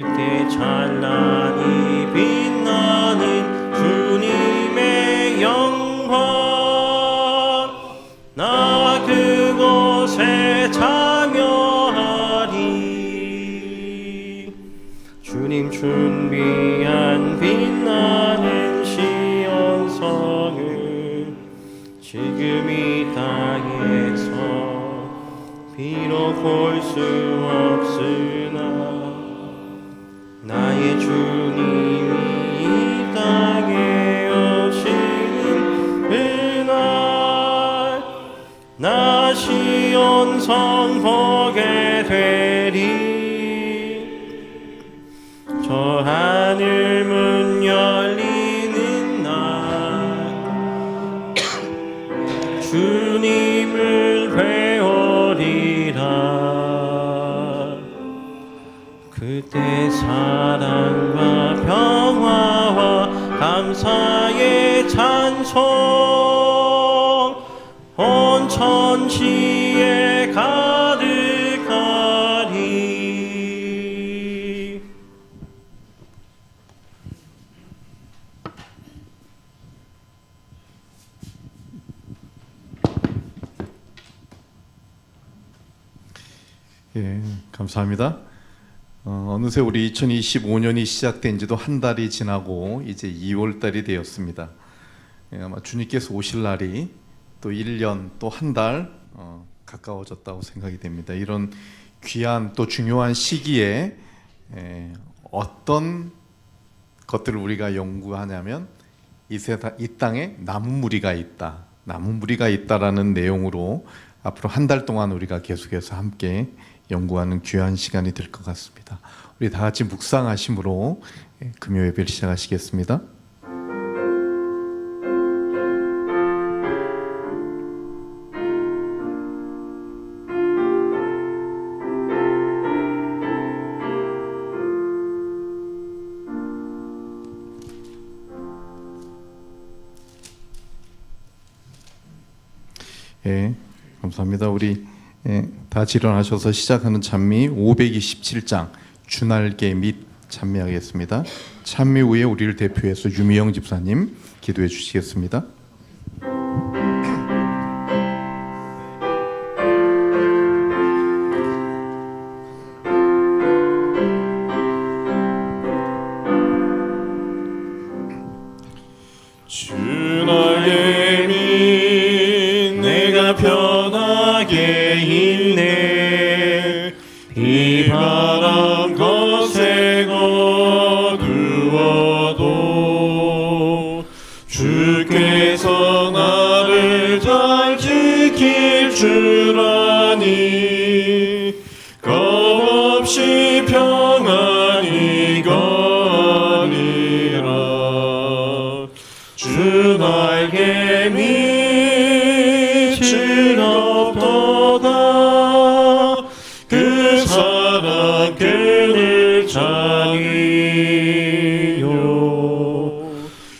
그때 찬란히 빛나는 주님의 영광, 나 그곳에 참여하리. 주님 준비한 빛나는 시온성을 지금 이 땅에서 비록 볼 수 없으나 나의 주님이 이 땅에 오시는 그날 나 시온성 보게 되리. 저 하늘 문 열리는 날 주님을 뵈오리라. 그때 사랑과 평화와 감사의 찬송 온 천지에 가득하리. 예, 감사합니다. 어느새 우리 2025년이 시작된 지도 한 달이 지나고 이제 2월 달이 되었습니다. 예, 아마 주님께서 오실 날이 또 1년 또 한 달 가까워졌다고 생각이 됩니다. 이런 귀한 또 중요한 시기에 어떤 것들을 우리가 연구하냐면 이 땅에 남은 무리가 있다라는 내용으로 앞으로 한 달 동안 우리가 계속해서 함께 연구하는 귀한 시간이 될 것 같습니다. 우리 다 같이 묵상하심으로 금요 예배를 시작하시겠습니다. 예, 감사합니다. 우리 다 일어나셔서 시작하는 찬미 527장 주날개 및 찬미하겠습니다. 찬미 후에 우리를 대표해서 유미영 집사님 기도해 주시겠습니다. 주날개 및 내가 편하게 있네. 비바람 거세고 어두워도 주께서 나를 잘 지킬 줄 아니. 겁없이 평안히 거니라. 주 날개 및 즐겁도다. 그 사랑 그를 자기요.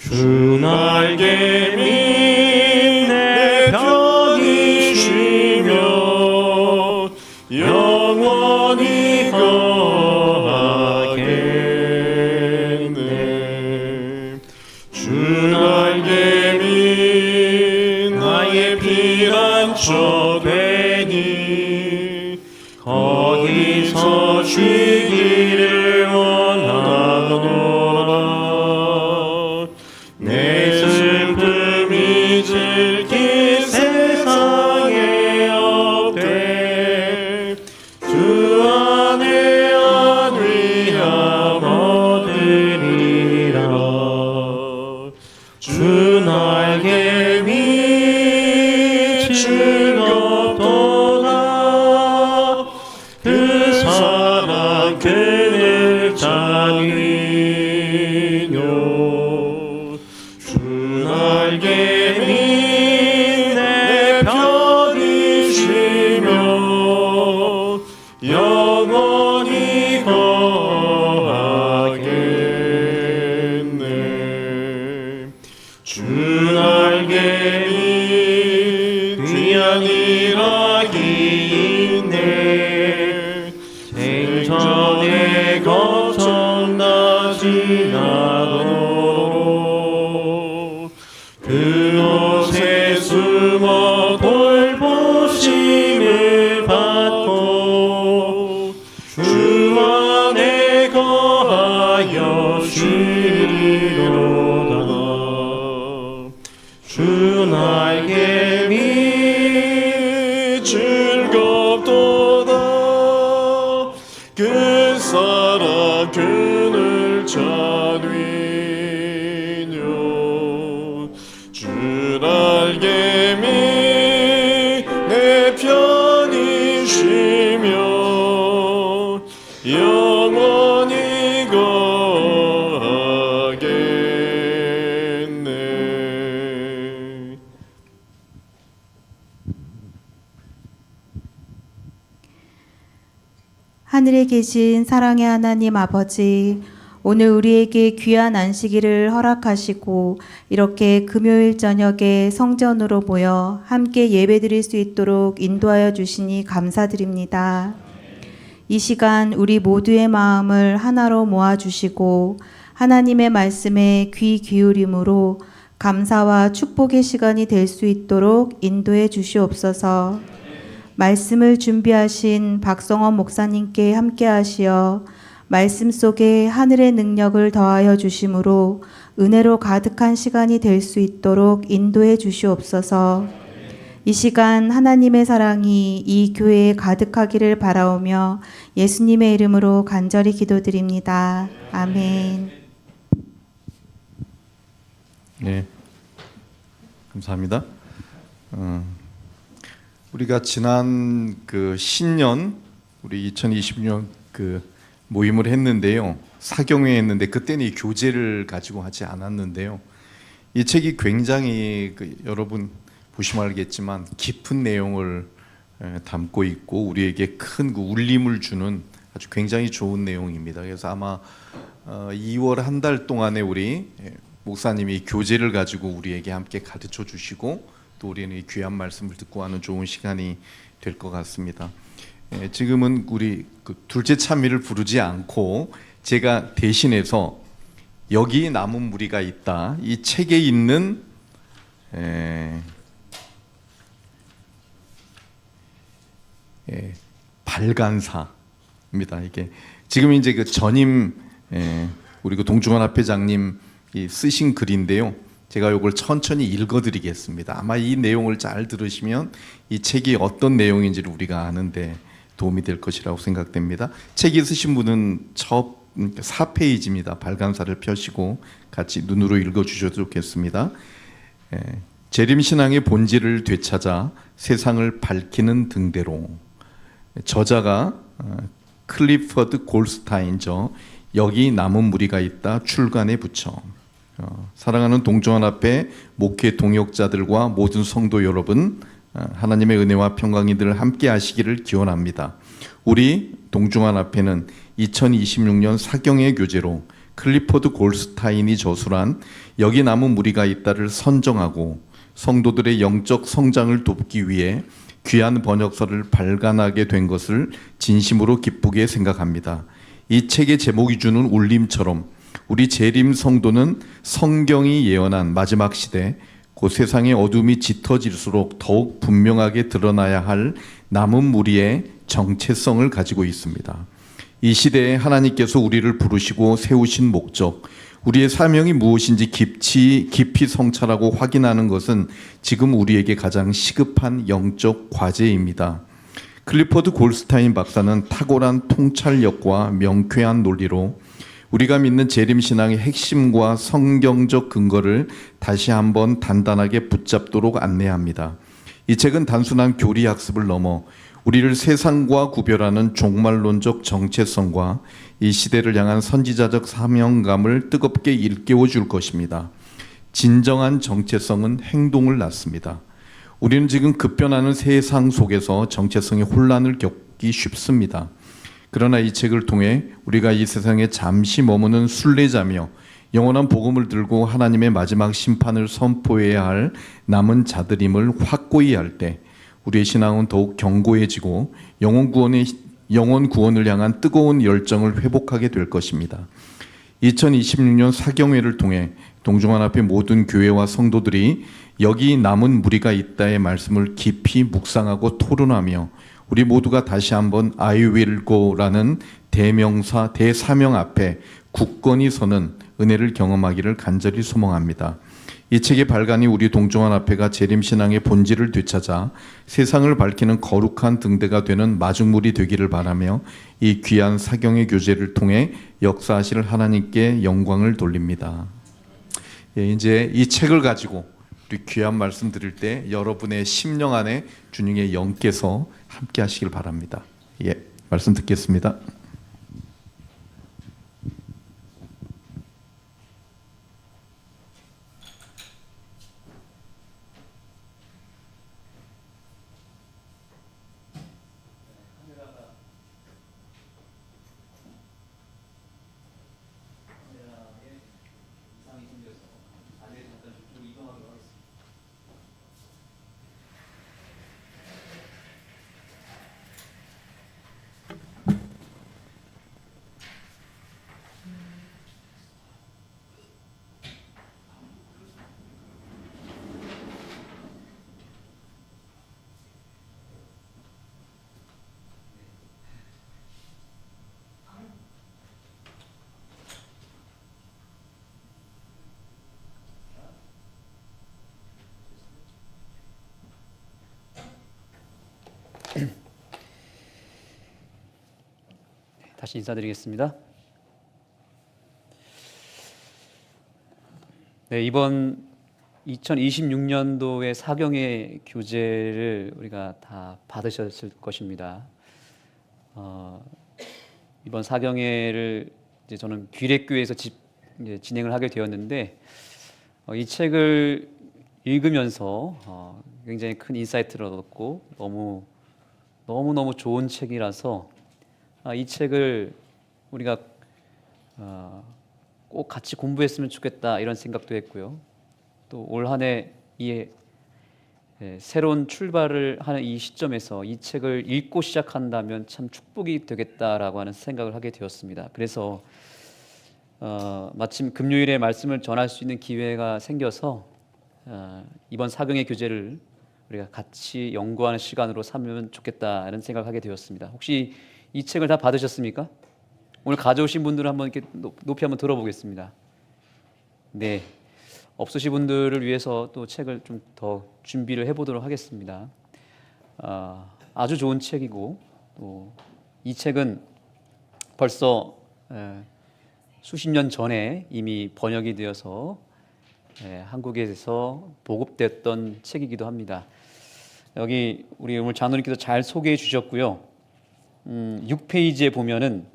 주 날개 및 내 편히 쉬며 영원히 거하겠네. 주 날개 및 나의 피난처 되니 거기서 쉬기를 원하네. 지나도록 그곳에 숨어 돌보심을 받고 주 안에 거하여 쉬리로다. 주 나에게 즐겁도다. 그 사랑 그늘 찾으며 주 날개미 내 편히 쉬며 영원히 거하겠네. 하늘에 계신 사랑의 하나님 아버지, 오늘 우리에게 귀한 안식일을 허락하시고 이렇게 금요일 저녁에 성전으로 모여 함께 예배드릴 수 있도록 인도하여 주시니 감사드립니다. 이 시간 우리 모두의 마음을 하나로 모아주시고 하나님의 말씀에 귀 기울임으로 감사와 축복의 시간이 될 수 있도록 인도해 주시옵소서. 말씀을 준비하신 박성원 목사님께 함께 하시어 말씀 속에 하늘의 능력을 더하여 주심으로 은혜로 가득한 시간이 될 수 있도록 인도해 주시옵소서. 이 시간 하나님의 사랑이 이 교회에 가득하기를 바라오며 예수님의 이름으로 간절히 기도드립니다. 아멘. 네, 감사합니다. 우리가 지난 그 신년 우리 2020년 그 모임을 했는데요, 사경회 했는데 그때는 이 교재를 가지고 하지 않았는데요. 이 책이 굉장히 여러분 보시면 알겠지만 깊은 내용을 담고 있고 우리에게 큰 그 울림을 주는 아주 굉장히 좋은 내용입니다. 그래서 아마 2월 한 달 동안에 우리 목사님이 교재를 가지고 우리에게 함께 가르쳐 주시고 또 우리는 이 귀한 말씀을 듣고 하는 좋은 시간이 될 것 같습니다. 지금은 우리 그 둘째 찬미를 부르지 않고 제가 대신해서 여기 남은 무리가 있다, 이 책에 있는 발간사입니다. 이게 지금 이제 그 전임 우리 그 동중환 합회장님 쓰신 글인데요. 제가 이걸 천천히 읽어드리겠습니다. 아마 이 내용을 잘 들으시면 이 책이 어떤 내용인지를 우리가 아는데 도움이 될 것이라고 생각됩니다. 책이 쓰신 분은 첫 4페이지입니다. 발간사를 펴시고 같이 눈으로 읽어주셔도 좋겠습니다. 재림신앙의 본질을 되찾아 세상을 밝히는 등대로. 저자가 클리퍼드 골스타인저, 여기 남은 무리가 있다, 출간에 붙여. 사랑하는 동정한 앞에 목회 동역자들과 모든 성도 여러분, 하나님의 은혜와 평강이 늘 함께 하시기를 기원합니다. 우리 동중한 앞에는 2026년 사경의 교재로 클리퍼드 골스타인이 저술한 여기 남은 무리가 있다를 선정하고 성도들의 영적 성장을 돕기 위해 귀한 번역서를 발간하게 된 것을 진심으로 기쁘게 생각합니다. 이 책의 제목이 주는 울림처럼 우리 재림 성도는 성경이 예언한 마지막 시대, 그 세상의 어둠이 짙어질수록 더욱 분명하게 드러나야 할 남은 무리의 정체성을 가지고 있습니다. 이 시대에 하나님께서 우리를 부르시고 세우신 목적, 우리의 사명이 무엇인지 깊이 성찰하고 확인하는 것은 지금 우리에게 가장 시급한 영적 과제입니다. 클리퍼드 골스타인 박사는 탁월한 통찰력과 명쾌한 논리로 우리가 믿는 재림신앙의 핵심과 성경적 근거를 다시 한번 단단하게 붙잡도록 안내합니다. 이 책은 단순한 교리 학습을 넘어 우리를 세상과 구별하는 종말론적 정체성과 이 시대를 향한 선지자적 사명감을 뜨겁게 일깨워 줄 것입니다. 진정한 정체성은 행동을 낳습니다. 우리는 지금 급변하는 세상 속에서 정체성의 혼란을 겪기 쉽습니다. 그러나 이 책을 통해 우리가 이 세상에 잠시 머무는 순례자며 영원한 복음을 들고 하나님의 마지막 심판을 선포해야 할 남은 자들임을 확고히 할 때 우리의 신앙은 더욱 견고해지고 영원 구원을 향한 뜨거운 열정을 회복하게 될 것입니다. 2026년 사경회를 통해 동중환앞의 모든 교회와 성도들이 여기 남은 무리가 있다의 말씀을 깊이 묵상하고 토론하며 우리 모두가 다시 한번 I will go라는 대명사, 대사명 앞에 굳건히 서는 은혜를 경험하기를 간절히 소망합니다. 이 책의 발간이 우리 동중환앞회가 재림신앙의 본질을 되찾아 세상을 밝히는 거룩한 등대가 되는 마중물이 되기를 바라며 이 귀한 사경의 교제를 통해 역사하실 하나님께 영광을 돌립니다. 이제 이 책을 가지고 우리 귀한 말씀 드릴 때 여러분의 심령 안에 주님의 영께서 함께 하시길 바랍니다. 말씀 듣겠습니다. 다시 인사드리겠습니다. 네, 이번 2026년도의 사경의 교재를 우리가 다 받으셨을 것입니다. 이번 사경회를 이제 저는 귀례교회에서 이제 진행을 하게 되었는데 이 책을 읽으면서 굉장히 큰 인사이트를 얻었고 너무 좋은 책이라서 이 책을 우리가 꼭 같이 공부했으면 좋겠다 이런 생각도 했고요. 또 올 한 해 이 새로운 출발을 하는 이 시점에서 이 책을 읽고 시작한다면 참 축복이 되겠다라고 하는 생각을 하게 되었습니다. 그래서 마침 금요일에 말씀을 전할 수 있는 기회가 생겨서 이번 사경의 교재를 우리가 같이 연구하는 시간으로 삼으면 좋겠다는 생각을 하게 되었습니다. 혹시 이 책을 다 받으셨습니까? 오늘 가져오신 분들은 한번 이렇게 높이 한번 들어보겠습니다. 네, 없으신 분들을 위해서 또 책을 좀 더 준비를 해보도록 하겠습니다. 아주 좋은 책이고 또 이 책은 벌써 수십 년 전에 이미 번역이 되어서 한국에서 보급됐던 책이기도 합니다. 여기 우리 오늘 장로님께서 잘 소개해 주셨고요. 6페이지에 보면은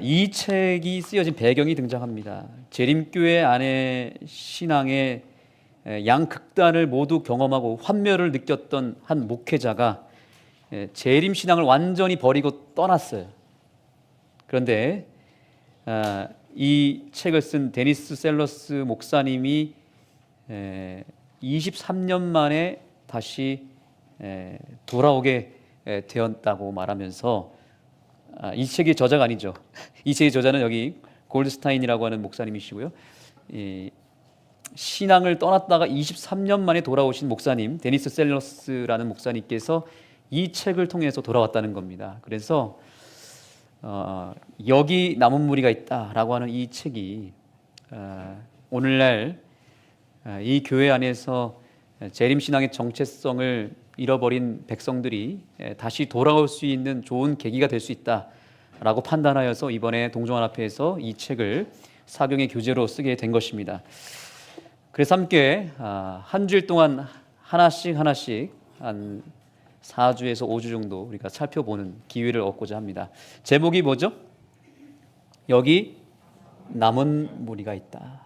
이 책이 쓰여진 배경이 등장합니다. 재림교회 안에 신앙의 양극단을 모두 경험하고 환멸을 느꼈던 한 목회자가 재림 신앙을 완전히 버리고 떠났어요. 그런데 이 책을 쓴 데니스 셀러스 목사님이 23년 만에 다시 돌아오게 되었다고 말하면서 이 책의 저자가 아니죠. 이 책의 저자는 여기 골드스타인이라고 하는 목사님이시고요. 신앙을 떠났다가 23년 만에 돌아오신 목사님 데니스 셀러스라는 목사님께서 이 책을 통해서 돌아왔다는 겁니다. 그래서 여기 남은 무리가 있다라고 하는 이 책이 오늘날 이 교회 안에서 재림신앙의 정체성을 잃어버린 백성들이 다시 돌아올 수 있는 좋은 계기가 될 수 있다라고 판단하여서 이번에 동중환앞회에서 이 책을 사경의 교재로 쓰게 된 것입니다. 그래서 함께 한 주일 동안 하나씩 한 4주에서 5주 정도 우리가 살펴보는 기회를 얻고자 합니다. 제목이 뭐죠? 여기 남은 무리가 있다.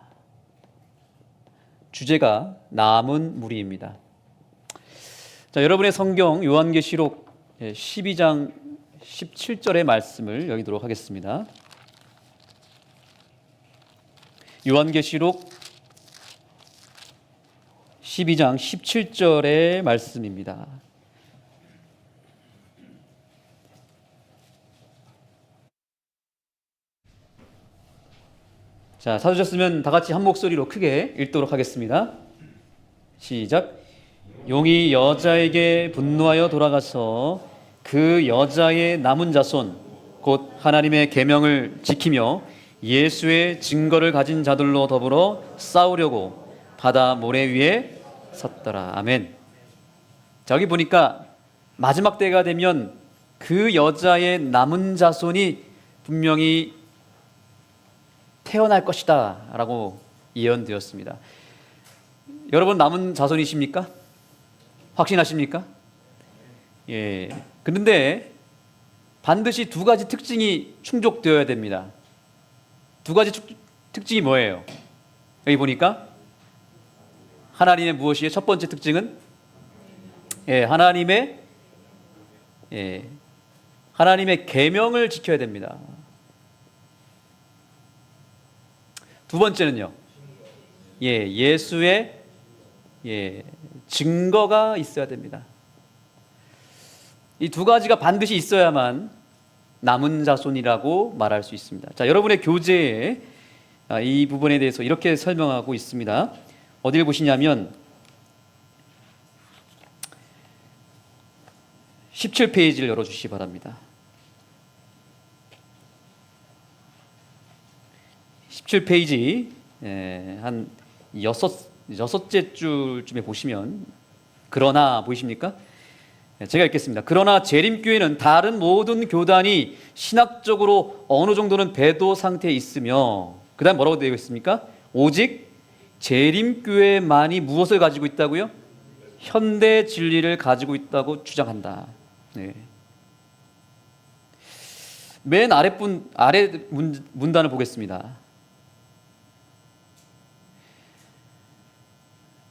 주제가 남은 무리입니다. 자, 여러분의 성경 요한계시록 12장 17절의 말씀을 여기도록 하겠습니다. 요한계시록 12장 17절의 말씀입니다. 자, 찾으셨으면 다 같이 한 목소리로 크게 읽도록 하겠습니다. 시작. 용이 여자에게 분노하여 돌아가서 그 여자의 남은 자손 곧 하나님의 계명을 지키며 예수의 증거를 가진 자들로 더불어 싸우려고 바다 모래 위에 섰더라. 아멘. 자, 여기 보니까 마지막 때가 되면 그 여자의 남은 자손이 분명히 태어날 것이다 라고 예언되었습니다. 여러분 남은 자손이십니까? 확신하십니까? 예. 그런데 반드시 두 가지 특징이 충족되어야 됩니다. 두 가지 특징이 뭐예요? 여기 보니까 하나님의 무엇이에요? 첫 번째 특징은 하나님의 계명을 지켜야 됩니다. 두 번째는요. 예수의 증거가 있어야 됩니다. 이 두 가지가 반드시 있어야만 남은 자손이라고 말할 수 있습니다. 자, 여러분의 교재에 이 부분에 대해서 이렇게 설명하고 있습니다. 어디를 보시냐면 17페이지를 열어주시기 바랍니다. 17페이지 한 여섯째 줄쯤에 보시면 그러나 보이십니까? 제가 읽겠습니다. 그러나 재림교회는 다른 모든 교단이 신학적으로 어느 정도는 배도 상태에 있으며 그 다음 뭐라고 되어 있습니까? 오직 재림교회만이 무엇을 가지고 있다고요? 현대 진리를 가지고 있다고 주장한다. 네. 맨 아래 문단을 보겠습니다.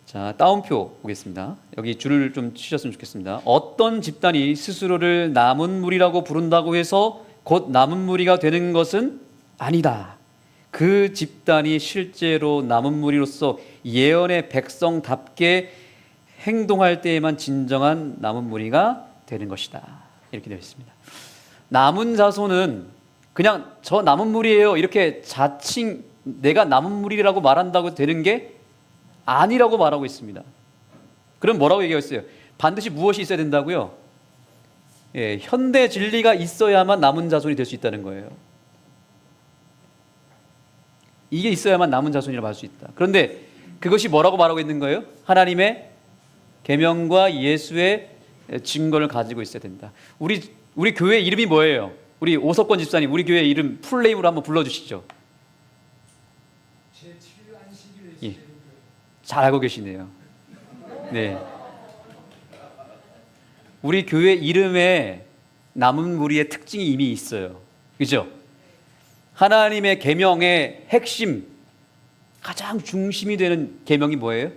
자, 따옴표 보겠습니다. 여기 줄을 좀 치셨으면 좋겠습니다. 어떤 집단이 스스로를 남은 무리라고 부른다고 해서 곧 남은 무리가 되는 것은 아니다. 그 집단이 실제로 남은 무리로서 예언의 백성답게 행동할 때에만 진정한 남은 무리가 되는 것이다. 이렇게 되어 있습니다. 남은 자손은 그냥 저 남은 무리예요. 이렇게 자칭 내가 남은 무리라고 말한다고 되는 게 아니라고 말하고 있습니다. 그럼 뭐라고 얘기했어요? 반드시 무엇이 있어야 된다고요? 현대 진리가 있어야만 남은 자손이 될 수 있다는 거예요. 이게 있어야만 남은 자손이라고 할 수 있다. 그런데 그것이 뭐라고 말하고 있는 거예요? 하나님의 계명과 예수의 증거를 가지고 있어야 된다. 우리 교회 이름이 뭐예요? 우리 오석권 집사님, 우리 교회 이름 풀네임으로 한번 불러주시죠. 예. 잘 알고 계시네요. 네. 우리 교회 이름에 남은 무리의 특징이 이미 있어요. 그죠? 하나님의 계명의 핵심, 가장 중심이 되는 계명이 뭐예요?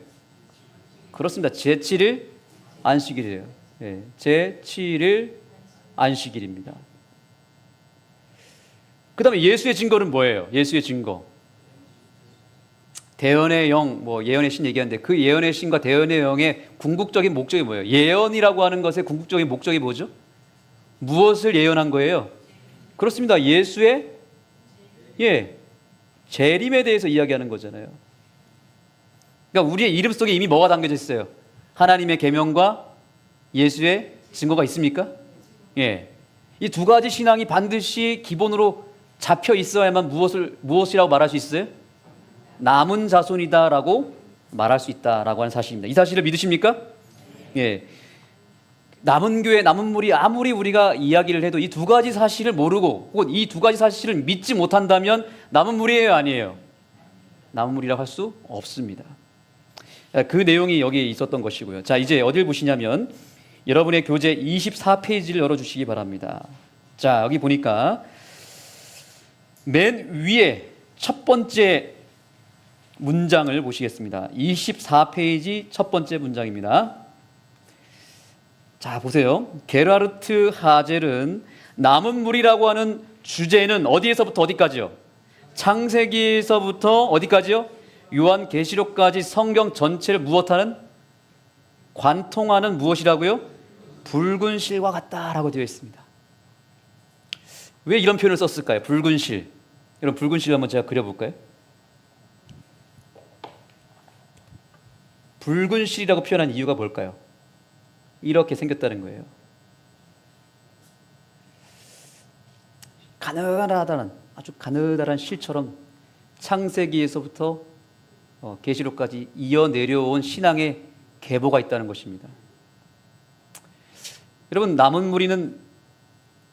그렇습니다. 제7일 안식일이에요. 네. 제7일 안식일입니다. 그 다음에 예수의 증거는 뭐예요? 예수의 증거. 대언의 영, 예언의 신 얘기하는데 그 예언의 신과 대언의 영의 궁극적인 목적이 뭐예요? 예언이라고 하는 것의 궁극적인 목적이 뭐죠? 무엇을 예언한 거예요? 그렇습니다. 예수의 재림에 대해서 이야기하는 거잖아요. 그러니까 우리의 이름 속에 이미 뭐가 담겨져 있어요? 하나님의 계명과 예수의 증거가 있습니까? 이 두 가지 신앙이 반드시 기본으로 잡혀 있어야만 무엇이라고 말할 수 있어요? 남은 자손이다라고 말할 수 있다라고 하는 사실입니다. 이 사실을 믿으십니까? 남은 교회, 남은 무리 아무리 우리가 이야기를 해도 이 두 가지 사실을 모르고 혹은 이 두 가지 사실을 믿지 못한다면 남은 무리예요, 아니에요? 남은 무리라고 할 수 없습니다. 그 내용이 여기에 있었던 것이고요. 자, 이제 어딜 보시냐면 여러분의 교재 24페이지를 열어주시기 바랍니다. 자, 여기 보니까 맨 위에 첫 번째 문장을 보시겠습니다. 24페이지 첫 번째 문장입니다. 자, 보세요. 게르하르트 하젤은 남은 무리라고 하는 주제는 어디에서부터 어디까지요? 창세기에서부터 어디까지요? 요한계시록까지 성경 전체를 무엇하는? 관통하는 무엇이라고요? 붉은 실과 같다라고 되어 있습니다. 왜 이런 표현을 썼을까요? 붉은 실. 여러분 붉은 실 한번 제가 그려볼까요? 붉은 실이라고 표현한 이유가 뭘까요? 이렇게 생겼다는 거예요. 가느다란, 아주 가느다란 실처럼 창세기에서부터 계시록까지 이어 내려온 신앙의 계보가 있다는 것입니다. 여러분, 남은 무리는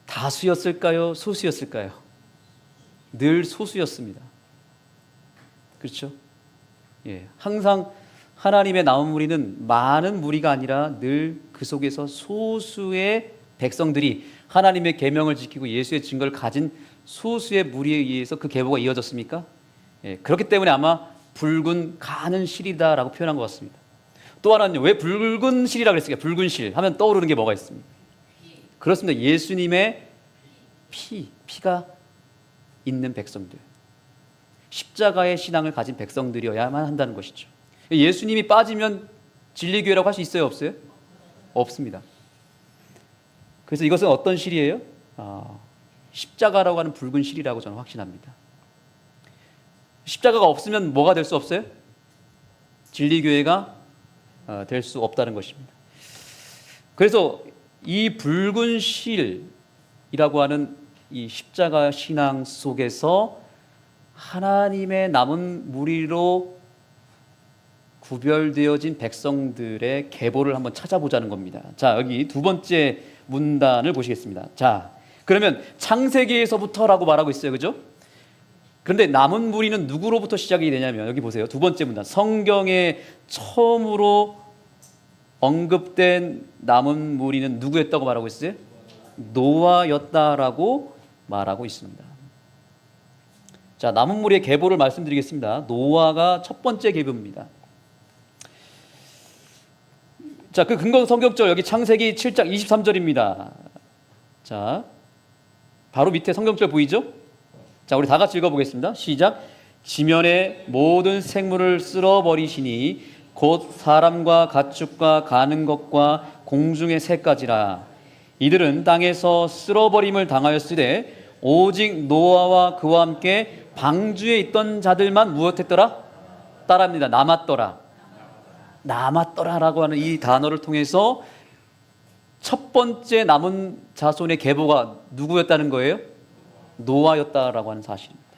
다수였을까요? 소수였을까요? 늘 소수였습니다. 그렇죠? 예, 항상 하나님의 남은 무리는 많은 무리가 아니라 늘 그 속에서 소수의 백성들이 하나님의 계명을 지키고 예수의 증거를 가진 소수의 무리에 의해서 그 계보가 이어졌습니까? 예, 그렇기 때문에 아마 붉은 가는 실이다라고 표현한 것 같습니다. 또 하나는요, 왜 붉은 실이라고 그랬을까요? 붉은 실 하면 떠오르는 게 뭐가 있습니까? 그렇습니다. 예수님의 피가 있는 백성들, 십자가의 신앙을 가진 백성들이어야만 한다는 것이죠. 예수님이 빠지면 진리교회라고 할 수 있어요, 없어요? 없습니다. 그래서 이것은 어떤 실이에요? 십자가라고 하는 붉은 실이라고 저는 확신합니다. 십자가가 없으면 뭐가 될 수 없어요? 진리교회가 될 수 없다는 것입니다. 그래서 이 붉은 실이라고 하는 이 십자가 신앙 속에서 하나님의 남은 무리로 구별되어진 백성들의 계보를 한번 찾아보자는 겁니다. 자, 여기 두 번째 문단을 보시겠습니다. 자, 그러면 창세기에서부터라고 말하고 있어요, 그죠? 그런데 남은 무리는 누구로부터 시작이 되냐면, 여기 보세요. 두 번째 문단, 성경에 처음으로 언급된 남은 무리는 누구였다고 말하고 있어요? 노아였다라고 말하고 있습니다. 자, 남은 무리의 계보를 말씀드리겠습니다. 노아가 첫 번째 계보입니다. 자, 그 근거 성경절 여기 창세기 7장 23절입니다. 자, 바로 밑에 성경절 보이죠? 자, 우리 다 같이 읽어보겠습니다. 시작. 지면의 모든 생물을 쓸어버리시니 곧 사람과 가축과 가는 것과 공중의 새까지라. 이들은 땅에서 쓸어버림을 당하였으되 오직 노아와 그와 함께 방주에 있던 자들만 무엇했더라? 따라합니다. 남았더라라고 하는 이 단어를 통해서 첫 번째 남은 자손의 계보가 누구였다는 거예요? 노아였다라고 하는 사실입니다.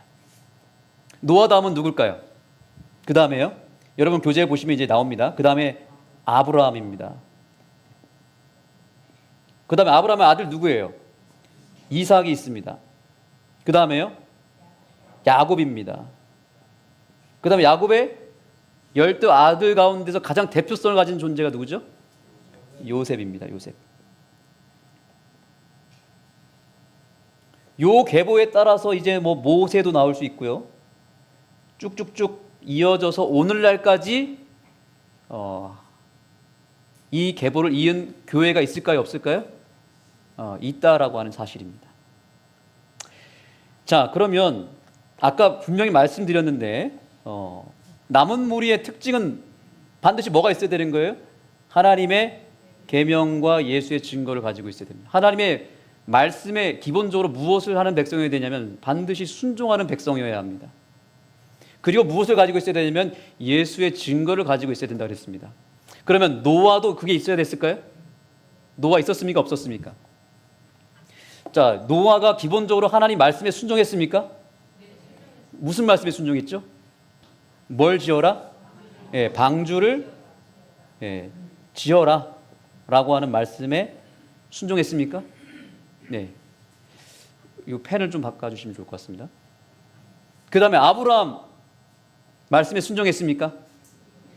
노아 다음은 누굴까요? 그 다음에요? 여러분 교재에 보시면 이제 나옵니다. 그 다음에 아브라함입니다. 그 다음에 아브라함의 아들 누구예요? 이삭이 있습니다. 그 다음에요? 야곱입니다. 그 다음에 야곱의 12 아들 가운데서 가장 대표성을 가진 존재가 누구죠? 요셉입니다. 요셉. 요 계보에 따라서 이제 뭐 모세도 나올 수 있고요. 쭉쭉쭉 이어져서 오늘날까지 이 계보를 이은 교회가 있을까요? 없을까요? 있다라고 하는 사실입니다. 자, 그러면 아까 분명히 말씀드렸는데 남은 무리의 특징은 반드시 뭐가 있어야 되는 거예요? 하나님의 계명과 예수의 증거를 가지고 있어야 됩니다. 하나님의 말씀에 기본적으로 무엇을 하는 백성이어야 되냐면 반드시 순종하는 백성이어야 합니다. 그리고 무엇을 가지고 있어야 되냐면 예수의 증거를 가지고 있어야 된다고 그랬습니다. 그러면 노아도 그게 있어야 됐을까요? 노아 있었습니까? 없었습니까? 자, 노아가 기본적으로 하나님 말씀에 순종했습니까? 무슨 말씀에 순종했죠? 뭘 지어라? 예, 방주를 지어라 라고 하는 말씀에 순종했습니까? 네. 이 펜을 좀 바꿔주시면 좋을 것 같습니다. 그 다음에 아브라함 말씀에 순종했습니까?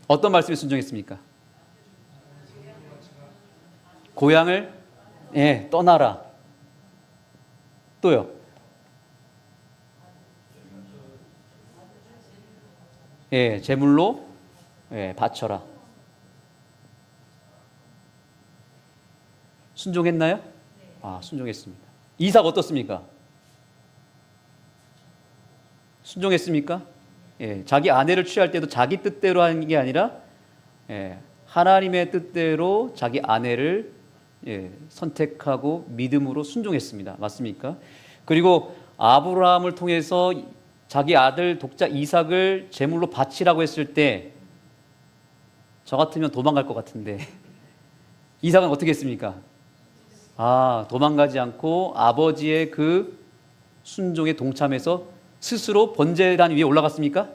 어떤 말씀에 순종했습니까? 고향을 떠나라. 또요? 제물로 바쳐라. 순종했나요? 순종했습니다. 이삭 어떻습니까? 순종했습니까? 자기 아내를 취할 때도 자기 뜻대로 하는 게 아니라 하나님의 뜻대로 자기 아내를 선택하고 믿음으로 순종했습니다. 맞습니까? 그리고 아브라함을 통해서 자기 아들 독자 이삭을 제물로 바치라고 했을 때 저 같으면 도망갈 것 같은데 이삭은 어떻게 했습니까? 도망가지 않고 아버지의 그 순종에 동참해서 스스로 번제단 위에 올라갔습니까?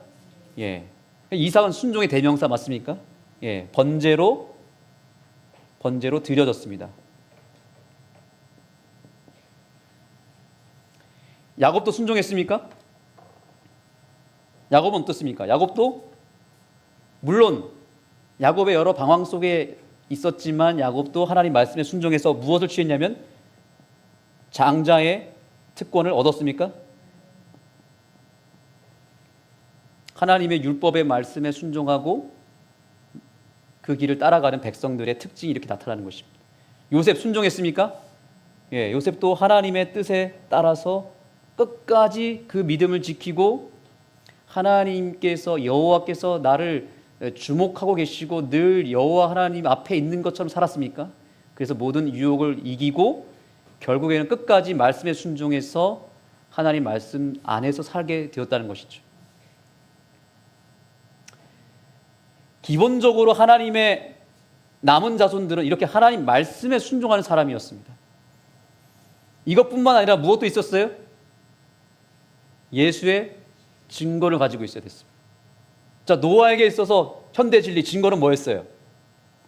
예. 이삭은 순종의 대명사 맞습니까? 예. 번제로 드려졌습니다. 야곱도 순종했습니까? 야곱은 어떻습니까? 야곱도 물론 야곱의 여러 방황 속에 있었지만 야곱도 하나님 말씀에 순종해서 무엇을 취했냐면 장자의 특권을 얻었습니까? 하나님의 율법의 말씀에 순종하고 그 길을 따라가는 백성들의 특징이 이렇게 나타나는 것입니다. 요셉 순종했습니까? 예, 요셉도 하나님의 뜻에 따라서 끝까지 그 믿음을 지키고 하나님께서 여호와께서 나를 주목하고 계시고 늘 여호와 하나님 앞에 있는 것처럼 살았습니까? 그래서 모든 유혹을 이기고 결국에는 끝까지 말씀에 순종해서 하나님 말씀 안에서 살게 되었다는 것이죠. 기본적으로 하나님의 남은 자손들은 이렇게 하나님 말씀에 순종하는 사람이었습니다. 이것뿐만 아니라 무엇도 있었어요? 예수의 증거를 가지고 있어야 됐습니다. 자, 노아에게 있어서 현대 진리 증거는 뭐였어요?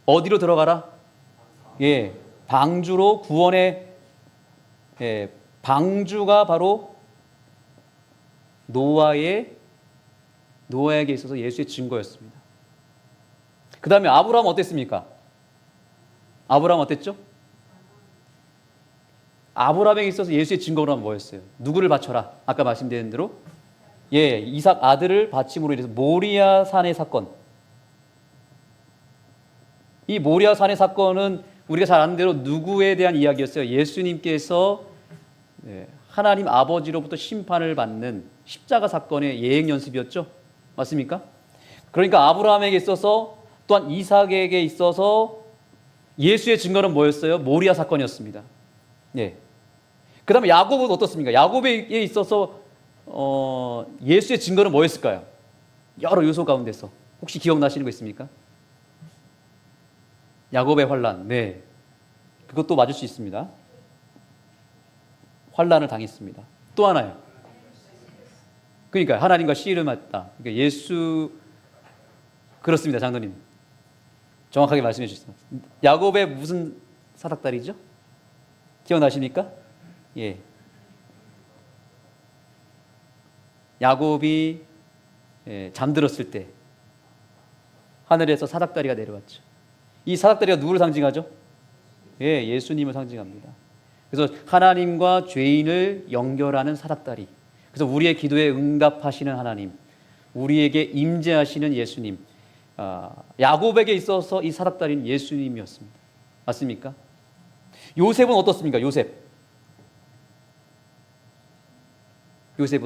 어디로 들어가라? 예, 방주로 구원의 방주가 바로 노아에게 있어서 예수의 증거였습니다. 그 다음에 아브라함 어땠습니까? 아브라함 어땠죠? 아브라함에게 있어서 예수의 증거는 뭐였어요? 누구를 바쳐라? 아까 말씀드린 대로 예, 이삭 아들을 바침으로 인해서 모리아 산의 사건. 이 모리아 산의 사건은 우리가 잘 아는 대로 누구에 대한 이야기였어요? 예수님께서 하나님 아버지로부터 심판을 받는 십자가 사건의 예행 연습이었죠? 맞습니까? 그러니까 아브라함에게 있어서 또한 이삭에게 있어서 예수의 증거는 뭐였어요? 모리아 사건이었습니다. 예. 그 다음에 야곱은 어떻습니까? 야곱에 있어서 예수의 증거는 뭐였을까요? 여러 요소 가운데서 혹시 기억나시는 거 있습니까? 야곱의 환난, 네, 그것도 맞을 수 있습니다. 환난을 당했습니다. 또 하나요. 그러니까 하나님과 씨름했다. 그러니까 예수 그렇습니다, 장로님. 정확하게 말씀해 주셨습니다. 야곱의 무슨 사닥다리죠? 기억나십니까? 예. 야곱이 잠들었을 때 하늘에서 사닥다리가 내려왔죠. 이 사닥다리가 누구를 상징하죠? 예, 예수님을 상징합니다. 그래서 하나님과 죄인을 연결하는 사닥다리. 그래서 우리의 기도에 응답하시는 하나님, 우리에게 임재하시는 예수님. 야곱에게 있어서 이 사닥다리는 예수님이었습니다. 맞습니까? 요셉은 어떻습니까? 요셉은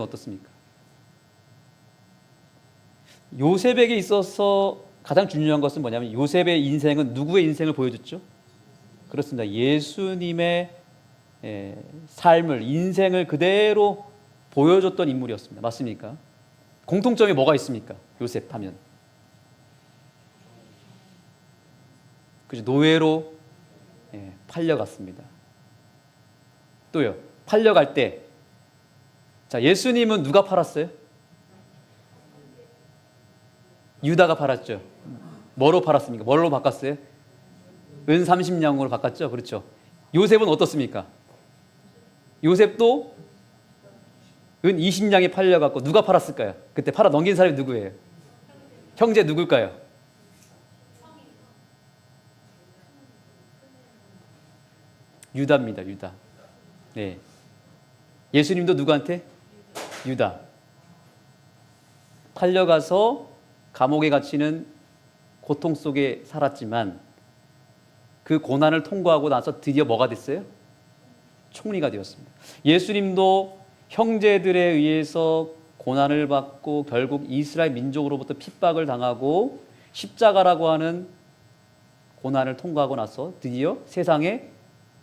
어떻습니까? 요셉에게 있어서 가장 중요한 것은 뭐냐면 요셉의 인생은 누구의 인생을 보여줬죠? 그렇습니다. 예수님의 삶을, 인생을 그대로 보여줬던 인물이었습니다. 맞습니까? 공통점이 뭐가 있습니까? 요셉 하면. 그죠? 노예로 팔려갔습니다. 또요. 팔려갈 때 자, 예수님은 누가 팔았어요? 유다가 팔았죠. 뭐로 팔았습니까? 뭘로 바꿨어요? 은 30냥으로 바꿨죠. 그렇죠. 요셉은 어떻습니까? 요셉도 은 20냥에 팔려갖고 누가 팔았을까요? 그때 팔아 넘긴 사람이 누구예요? 형제 누굴까요? 유다입니다. 유다. 네. 예수님도 누구한테? 유다. 팔려가서 감옥에 갇히는 고통 속에 살았지만 그 고난을 통과하고 나서 드디어 뭐가 됐어요? 총리가 되었습니다. 예수님도 형제들에 의해서 고난을 받고 결국 이스라엘 민족으로부터 핍박을 당하고 십자가라고 하는 고난을 통과하고 나서 드디어 세상의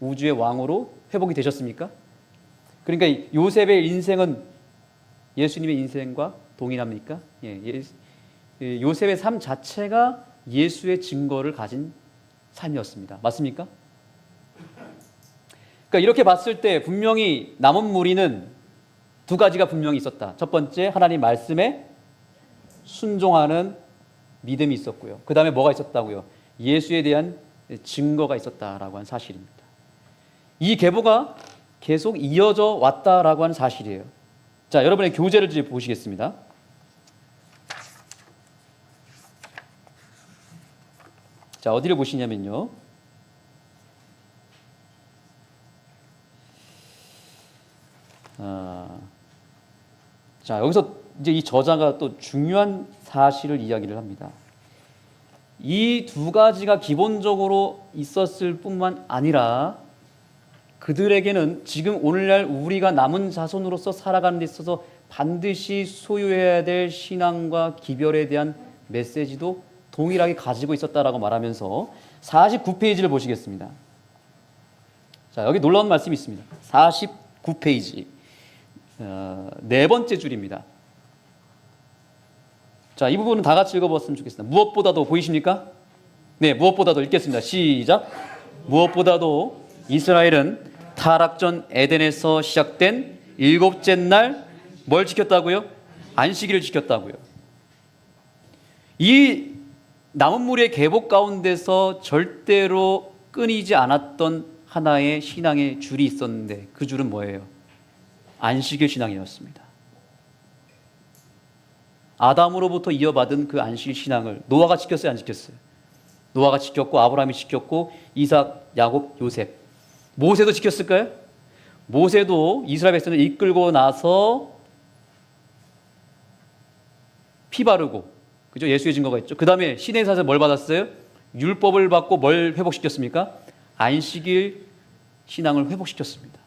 우주의 왕으로 회복이 되셨습니까? 그러니까 요셉의 인생은 예수님의 인생과 동일합니까? 예, 요셉의 삶 자체가 예수의 증거를 가진 삶이었습니다. 맞습니까? 그러니까 이렇게 봤을 때 분명히 남은 무리는 두 가지가 분명히 있었다. 첫 번째, 하나님 말씀에 순종하는 믿음이 있었고요. 그 다음에 뭐가 있었다고요? 예수에 대한 증거가 있었다라고 하는 사실입니다. 이 계보가 계속 이어져 왔다라고 하는 사실이에요. 자, 여러분의 교재를 이제 보시겠습니다. 자, 어디를 보시냐면요. 자, 여기서 이제 이 저자가 또 중요한 사실을 이야기를 합니다. 이 두 가지가 기본적으로 있었을 뿐만 아니라 그들에게는 지금 오늘날 우리가 남은 자손으로서 살아가는 데 있어서 반드시 소유해야 될 신앙과 기별에 대한 메시지도 동일하게 가지고 있었다라고 말하면서 49페이지를 보시겠습니다. 자, 여기 놀라운 말씀이 있습니다. 49페이지 네 번째 줄입니다. 자, 이 부분은 다 같이 읽어봤으면 좋겠습니다. 무엇보다도 보이십니까? 네, 무엇보다도 읽겠습니다. 시작. 무엇보다도 이스라엘은 타락전 에덴에서 시작된 일곱째 날 뭘 지켰다고요? 안식일을 지켰다고요. 이 남은 무리의 계복 가운데서 절대로 끊이지 않았던 하나의 신앙의 줄이 있었는데 그 줄은 뭐예요? 안식일 신앙이었습니다. 아담으로부터 이어받은 그 안식일 신앙을 노아가 지켰어요, 안 지켰어요? 노아가 지켰고 아브라함이 지켰고 이삭, 야곱, 요셉. 모세도 지켰을까요? 모세도 이스라엘 백성을 이끌고 나서 피 바르고, 그죠? 예수의 증거가 있죠. 그 다음에 시내사에서 뭘 받았어요? 율법을 받고 뭘 회복시켰습니까? 안식일 신앙을 회복시켰습니다.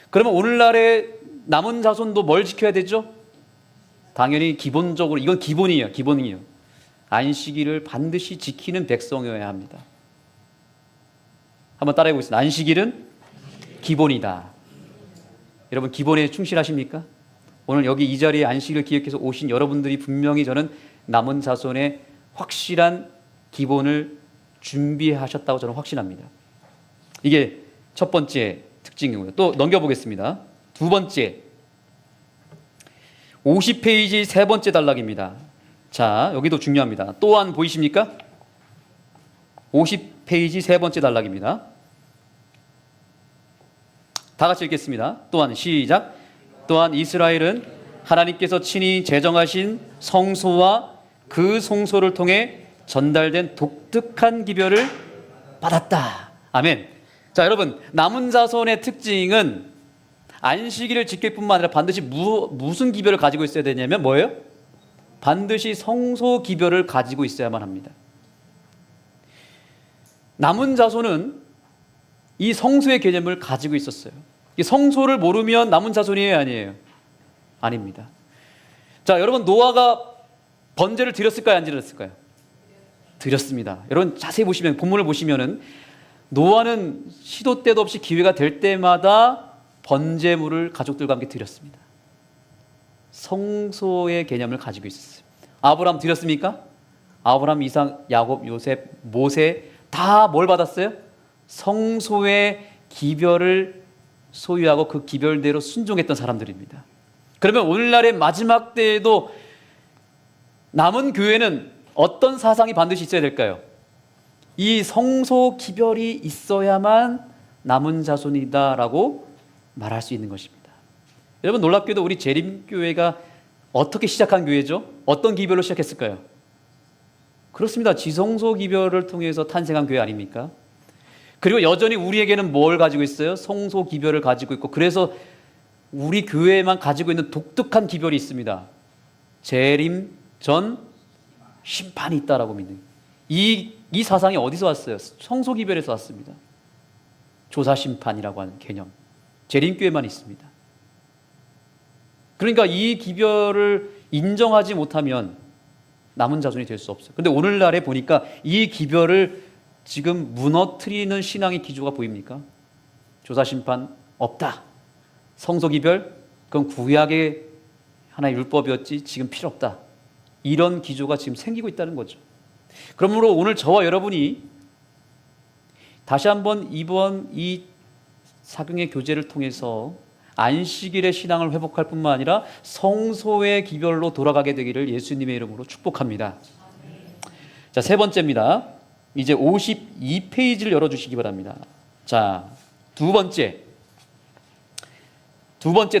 그러면 오늘날의 남은 자손도 뭘 지켜야 되죠? 당연히 기본적으로 이건 기본이에요. 기본이에요. 안식일을 반드시 지키는 백성이어야 합니다. 한번 따라해 보겠습니다. 안식일은 기본이다. 여러분 기본에 충실하십니까? 오늘 여기 이 자리에 안식일을 기획해서 오신 여러분들이 분명히 저는 남은 자손의 확실한 기본을 준비하셨다고 저는 확신합니다. 이게 첫 번째 특징이고요. 또 넘겨보겠습니다. 두 번째 50페이지 세 번째 단락입니다. 자, 여기도 중요합니다. 또한 보이십니까? 50페이지 세 번째 단락입니다. 다 같이 읽겠습니다. 또한 시작. 또한 이스라엘은 하나님께서 친히 제정하신 성소와 그 성소를 통해 전달된 독특한 기별을 받았다. 아멘. 자, 여러분 남은 자손의 특징은 안식일을 지킬 뿐만 아니라 반드시 무슨 기별을 가지고 있어야 되냐면 뭐예요? 반드시 성소 기별을 가지고 있어야만 합니다. 남은 자손은 이 성소의 개념을 가지고 있었어요. 이 성소를 모르면 남은 자손이에요, 아니에요? 아닙니다. 자, 여러분 노아가 번제를 드렸을까요, 안 드렸을까요? 드렸습니다. 여러분 자세히 보시면 본문을 보시면은 노아는 시도 때도 없이 기회가 될 때마다 번제물을 가족들과 함께 드렸습니다. 성소의 개념을 가지고 있었어요. 아브라함 드렸습니까? 아브라함, 이삭, 야곱, 요셉, 모세 다 뭘 받았어요? 성소의 기별을 소유하고 그 기별대로 순종했던 사람들입니다. 그러면 오늘날의 마지막 때에도 남은 교회는 어떤 사상이 반드시 있어야 될까요? 이 성소 기별이 있어야만 남은 자손이다라고 말할 수 있는 것입니다. 여러분 놀랍게도 우리 재림교회가 어떻게 시작한 교회죠? 어떤 기별로 시작했을까요? 그렇습니다. 지성소 기별을 통해서 탄생한 교회 아닙니까? 그리고 여전히 우리에게는 뭘 가지고 있어요? 성소 기별을 가지고 있고, 그래서 우리 교회에만 가지고 있는 독특한 기별이 있습니다. 재림 전 심판이 있다라고 믿는 이 사상이 어디서 왔어요? 성소 기별에서 왔습니다. 조사 심판이라고 하는 개념 재림교회만 있습니다. 그러니까 이 기별을 인정하지 못하면 남은 자손이 될 수 없어요. 그런데 오늘날에 보니까 이 기별을 지금 무너뜨리는 신앙의 기조가 보입니까? 조사 심판 없다. 성소 기별 그건 구약의 하나의 율법이었지 지금 필요 없다. 이런 기조가 지금 생기고 있다는 거죠. 그러므로 오늘 저와 여러분이 다시 한번 이번 이 사경의 교제를 통해서 안식일의 신앙을 회복할 뿐만 아니라 성소의 기별로 돌아가게 되기를 예수님의 이름으로 축복합니다. 자, 세 번째입니다. 이제 52페이지를 열어주시기 바랍니다. 자, 두 번째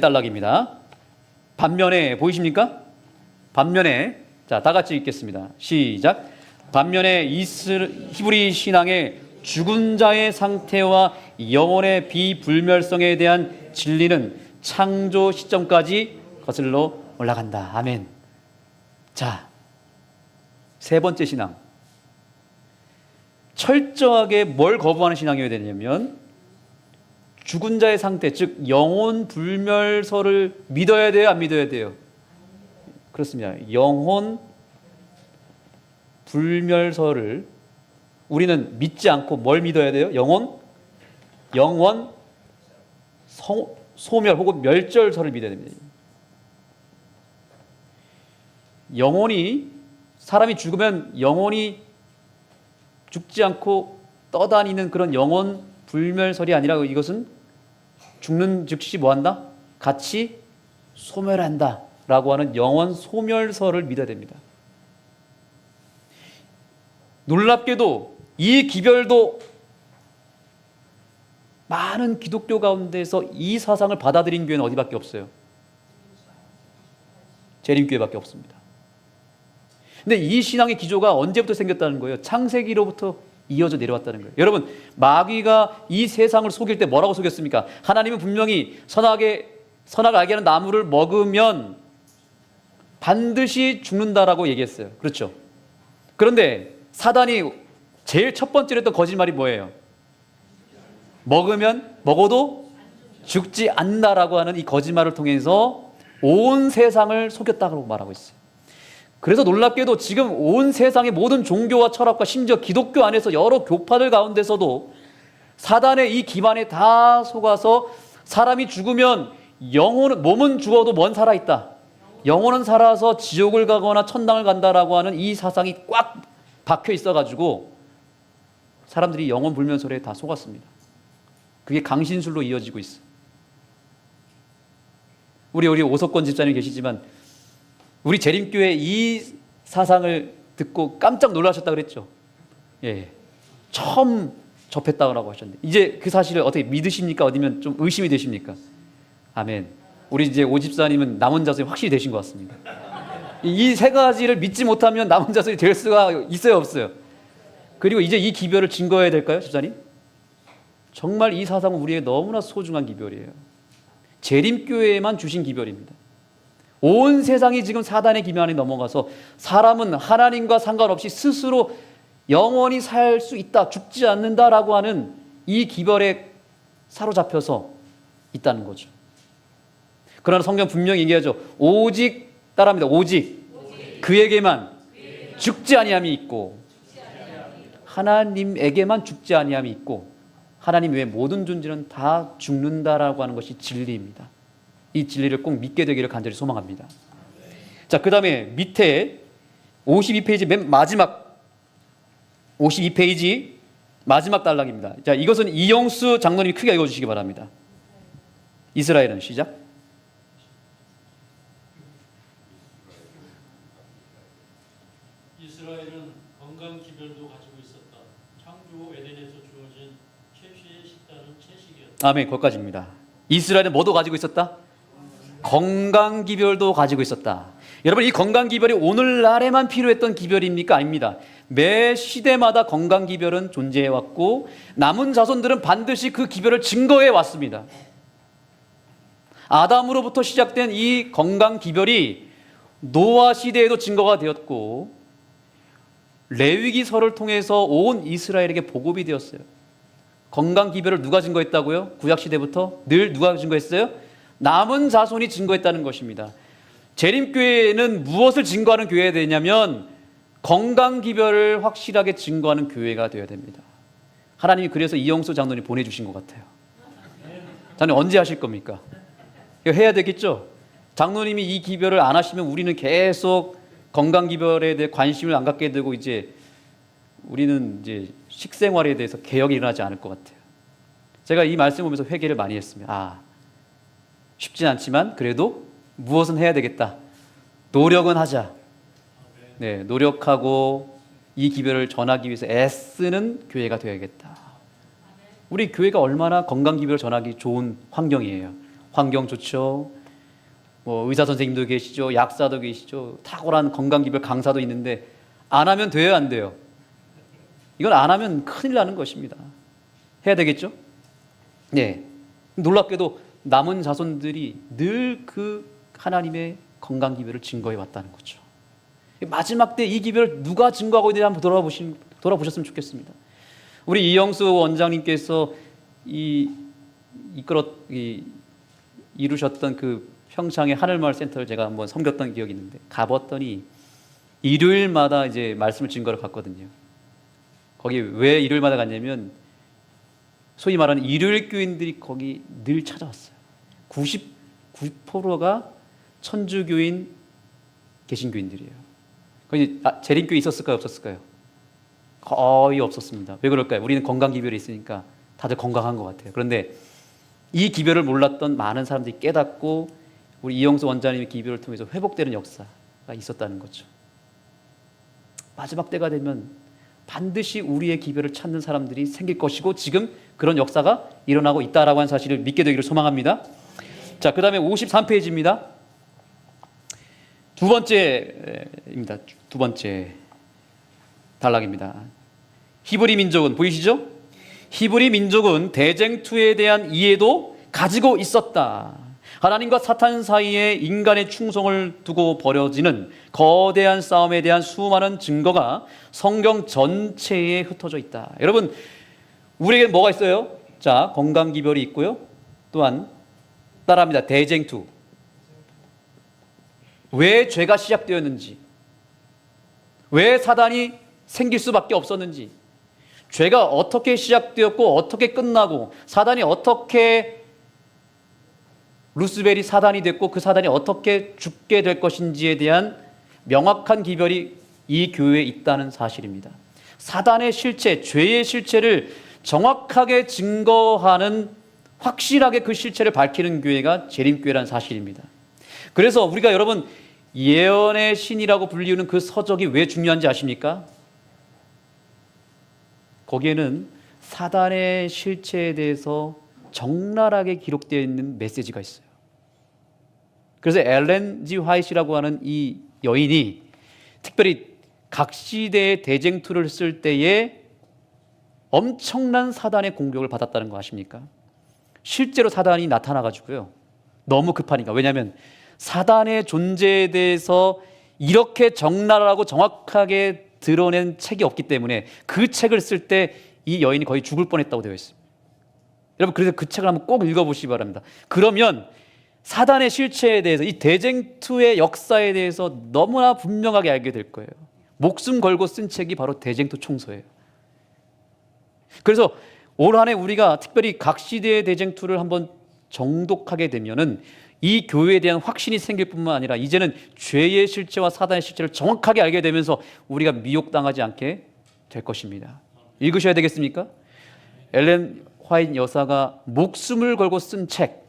단락입니다. 반면에 보이십니까? 반면에, 자, 다 같이 읽겠습니다. 시작. 반면에 히브리 신앙의 죽은 자의 상태와 영혼의 비불멸성에 대한 진리는 창조 시점까지 거슬러 올라간다. 아멘. 자, 세 번째 신앙. 철저하게 뭘 거부하는 신앙이어야 되냐면 죽은 자의 상태, 즉 영혼 불멸설을 믿어야 돼요, 안 믿어야 돼요? 그렇습니다. 영혼 불멸설을 우리는 믿지 않고 뭘 믿어야 돼요? 영원 소멸 혹은 멸절설을 믿어야 됩니다. 영혼이, 사람이 죽으면 영혼이 죽지 않고 떠다니는 그런 영혼 불멸설이 아니라 이것은 죽는 즉시 뭐한다? 같이 소멸한다 라고 하는 영혼 소멸설을 믿어야 됩니다. 놀랍게도 이 기별도 많은 기독교 가운데서 이 사상을 받아들인 교회는 어디밖에 없어요? 재림교회밖에 없습니다. 근데 이 신앙의 기조가 언제부터 생겼다는 거예요? 창세기로부터 이어져 내려왔다는 거예요. 여러분, 마귀가 이 세상을 속일 때 뭐라고 속였습니까? 하나님은 분명히 선악을 알게 하는 나무를 먹으면 반드시 죽는다라고 얘기했어요. 그렇죠? 그런데 사단이 제일 첫 번째로 했던 거짓말이 뭐예요? 먹어도 죽지 않는다라고 하는 이 거짓말을 통해서 온 세상을 속였다고 말하고 있어요. 그래서 놀랍게도 지금 온 세상의 모든 종교와 철학과 심지어 기독교 안에서 여러 교파들 가운데서도 사단의 이 기반에 다 속아서 사람이 죽으면 몸은 죽어도 뭔 살아있다. 영혼은 살아서 지옥을 가거나 천당을 간다라고 하는 이 사상이 꽉 박혀 있어가지고 사람들이 영혼 불면설에 다 속았습니다. 그게 강신술로 이어지고 있어요. 우리 오석권 집사님 계시지만 우리 재림교회 이 사상을 듣고 깜짝 놀라셨다 그랬죠. 예, 처음 접했다고 하셨는데 이제 그 사실을 어떻게 믿으십니까? 아니면 좀 의심이 되십니까? 아멘. 우리 이제 오 집사님은 남은 자손이 확실히 되신 것 같습니다. 이 세 가지를 믿지 못하면 남은 자손이 될 수가 있어요, 없어요? 그리고 이제 이 기별을 증거해야 될까요, 집사님? 정말 이 사상은 우리에게 너무나 소중한 기별이에요. 재림교회에만 주신 기별입니다. 온 세상이 지금 사단의 기만에 넘어가서 사람은 하나님과 상관없이 스스로 영원히 살 수 있다, 죽지 않는다라고 하는 이 기별에 사로잡혀서 있다는 거죠. 그러나 성경 분명히 얘기하죠. 오직 따라합니다. 오직 그에게만 죽지 아니함이 있고 하나님에게만 죽지 아니함이 있고 하나님 외의 모든 존재는 다 죽는다라고 하는 것이 진리입니다. 이 진리를 꼭 믿게 되기를 간절히 소망합니다. 자, 그 다음에 밑에 52페이지 맨 마지막 52페이지 마지막 단락입니다. 자, 이것은 이영수 장로님이 크게 읽어주시기 바랍니다. 이스라엘은 시작. 이스라엘은 건강 기별도 가지고 있었다. 창조 에덴에서 주어진 최초의 식단은 채식이었다. 아멘. 거기까지입니다. 이스라엘은 뭐도 가지고 있었다? 건강 기별도 가지고 있었다. 여러분, 이 건강 기별이 오늘날에만 필요했던 기별입니까? 아닙니다. 매 시대마다 건강 기별은 존재해 왔고 남은 자손들은 반드시 그 기별을 증거해 왔습니다. 아담으로부터 시작된 이 건강 기별이 노아 시대에도 증거가 되었고 레위기서를 통해서 온 이스라엘에게 보급이 되었어요. 건강 기별을 누가 증거했다고요? 구약 시대부터 늘 누가 증거했어요? 남은 자손이 증거했다는 것입니다. 재림교회는 무엇을 증거하는 교회가 되냐면 건강 기별을 확실하게 증거하는 교회가 되어야 됩니다. 하나님이 그래서 이영수 장로님 보내주신 것 같아요. 장로님 언제 하실 겁니까? 이거 해야 되겠죠? 장로님이 이 기별을 안 하시면 우리는 계속 건강 기별에 대해 관심을 안 갖게 되고 이제 우리는 이제 식생활에 대해서 개혁이 일어나지 않을 것 같아요. 제가 이 말씀 보면서 회개를 많이 했습니다. 쉽진 않지만 그래도 무엇은 해야 되겠다. 노력은 하자. 네, 노력하고 이 기별을 전하기 위해서 애쓰는 교회가 되어야겠다. 우리 교회가 얼마나 건강 기별을 전하기 좋은 환경이에요. 환경 좋죠. 뭐 의사 선생님도 계시죠, 약사도 계시죠, 탁월한 건강 기별 강사도 있는데 안 하면 돼요, 안 돼요? 이건 안 하면 큰일 나는 것입니다. 해야 되겠죠? 네. 놀랍게도 남은 자손들이 늘 그 하나님의 건강 기별을 증거해 왔다는 거죠. 마지막 때 이 기별을 누가 증거하고 있는지 한번 돌아보셨으면 좋겠습니다. 우리 이영수 원장님께서 이루셨던 그 평창의 하늘마을 센터를 제가 한번 섬겼던 기억이 있는데 가봤더니 일요일마다 이제 말씀을 증거를 갔거든요. 거기 왜 일요일마다 갔냐면 소위 말하는 일요일 교인들이 거기 늘 찾아왔어요. 99%가 천주교인 개신교인들이에요. 거기 재림교회 있었을까요, 없었을까요? 거의 없었습니다. 왜 그럴까요? 우리는 건강 기별이 있으니까 다들 건강한 것 같아요. 그런데 이 기별을 몰랐던 많은 사람들이 깨닫고 우리 이영수 원장님의 기별을 통해서 회복되는 역사가 있었다는 거죠. 마지막 때가 되면 반드시 우리의 기별을 찾는 사람들이 생길 것이고 지금 그런 역사가 일어나고 있다라고 하는 사실을 믿게 되기를 소망합니다. 자, 그 다음에 53페이지입니다. 두 번째 단락입니다. 히브리 민족은 보이시죠? 히브리 민족은 대쟁투에 대한 이해도 가지고 있었다. 하나님과 사탄 사이에 인간의 충성을 두고 벌어지는 거대한 싸움에 대한 수많은 증거가 성경 전체에 흩어져 있다. 여러분, 우리에게 뭐가 있어요? 자, 건강기별이 있고요. 또한 따라합니다. 대쟁투. 왜 죄가 시작되었는지, 왜 사단이 생길 수밖에 없었는지, 죄가 어떻게 시작되었고 어떻게 끝나고 사단이 어떻게 루스벨이 사단이 됐고 그 사단이 어떻게 죽게 될 것인지에 대한 명확한 기별이 이 교회에 있다는 사실입니다. 사단의 실체, 죄의 실체를 정확하게 증거하는, 확실하게 그 실체를 밝히는 교회가 재림교회라는 사실입니다. 그래서 우리가 여러분 예언의 신이라고 불리우는 그 서적이 왜 중요한지 아십니까? 거기에는 사단의 실체에 대해서 적나라하게 기록되어 있는 메시지가 있어요. 그래서 엘렌 G 화이트라고 하는 이 여인이 특별히 각 시대의 대쟁투를 쓸 때에 엄청난 사단의 공격을 받았다는 거 아십니까? 실제로 사단이 나타나가지고요. 너무 급하니까. 왜냐하면 사단의 존재에 대해서 이렇게 적나라하고 정확하게 드러낸 책이 없기 때문에 그 책을 쓸 때 이 여인이 거의 죽을 뻔했다고 되어 있습니다. 여러분, 그래서 그 책을 한번 꼭 읽어보시기 바랍니다. 그러면 사단의 실체에 대해서, 이 대쟁투의 역사에 대해서 너무나 분명하게 알게 될 거예요. 목숨 걸고 쓴 책이 바로 대쟁투 총서예요. 그래서 올 한 해 우리가 특별히 각 시대의 대쟁투를 한번 정독하게 되면은 이 교회에 대한 확신이 생길 뿐만 아니라 이제는 죄의 실체와 사단의 실체를 정확하게 알게 되면서 우리가 미혹당하지 않게 될 것입니다. 읽으셔야 되겠습니까? 엘렌 화이트 여사가 목숨을 걸고 쓴 책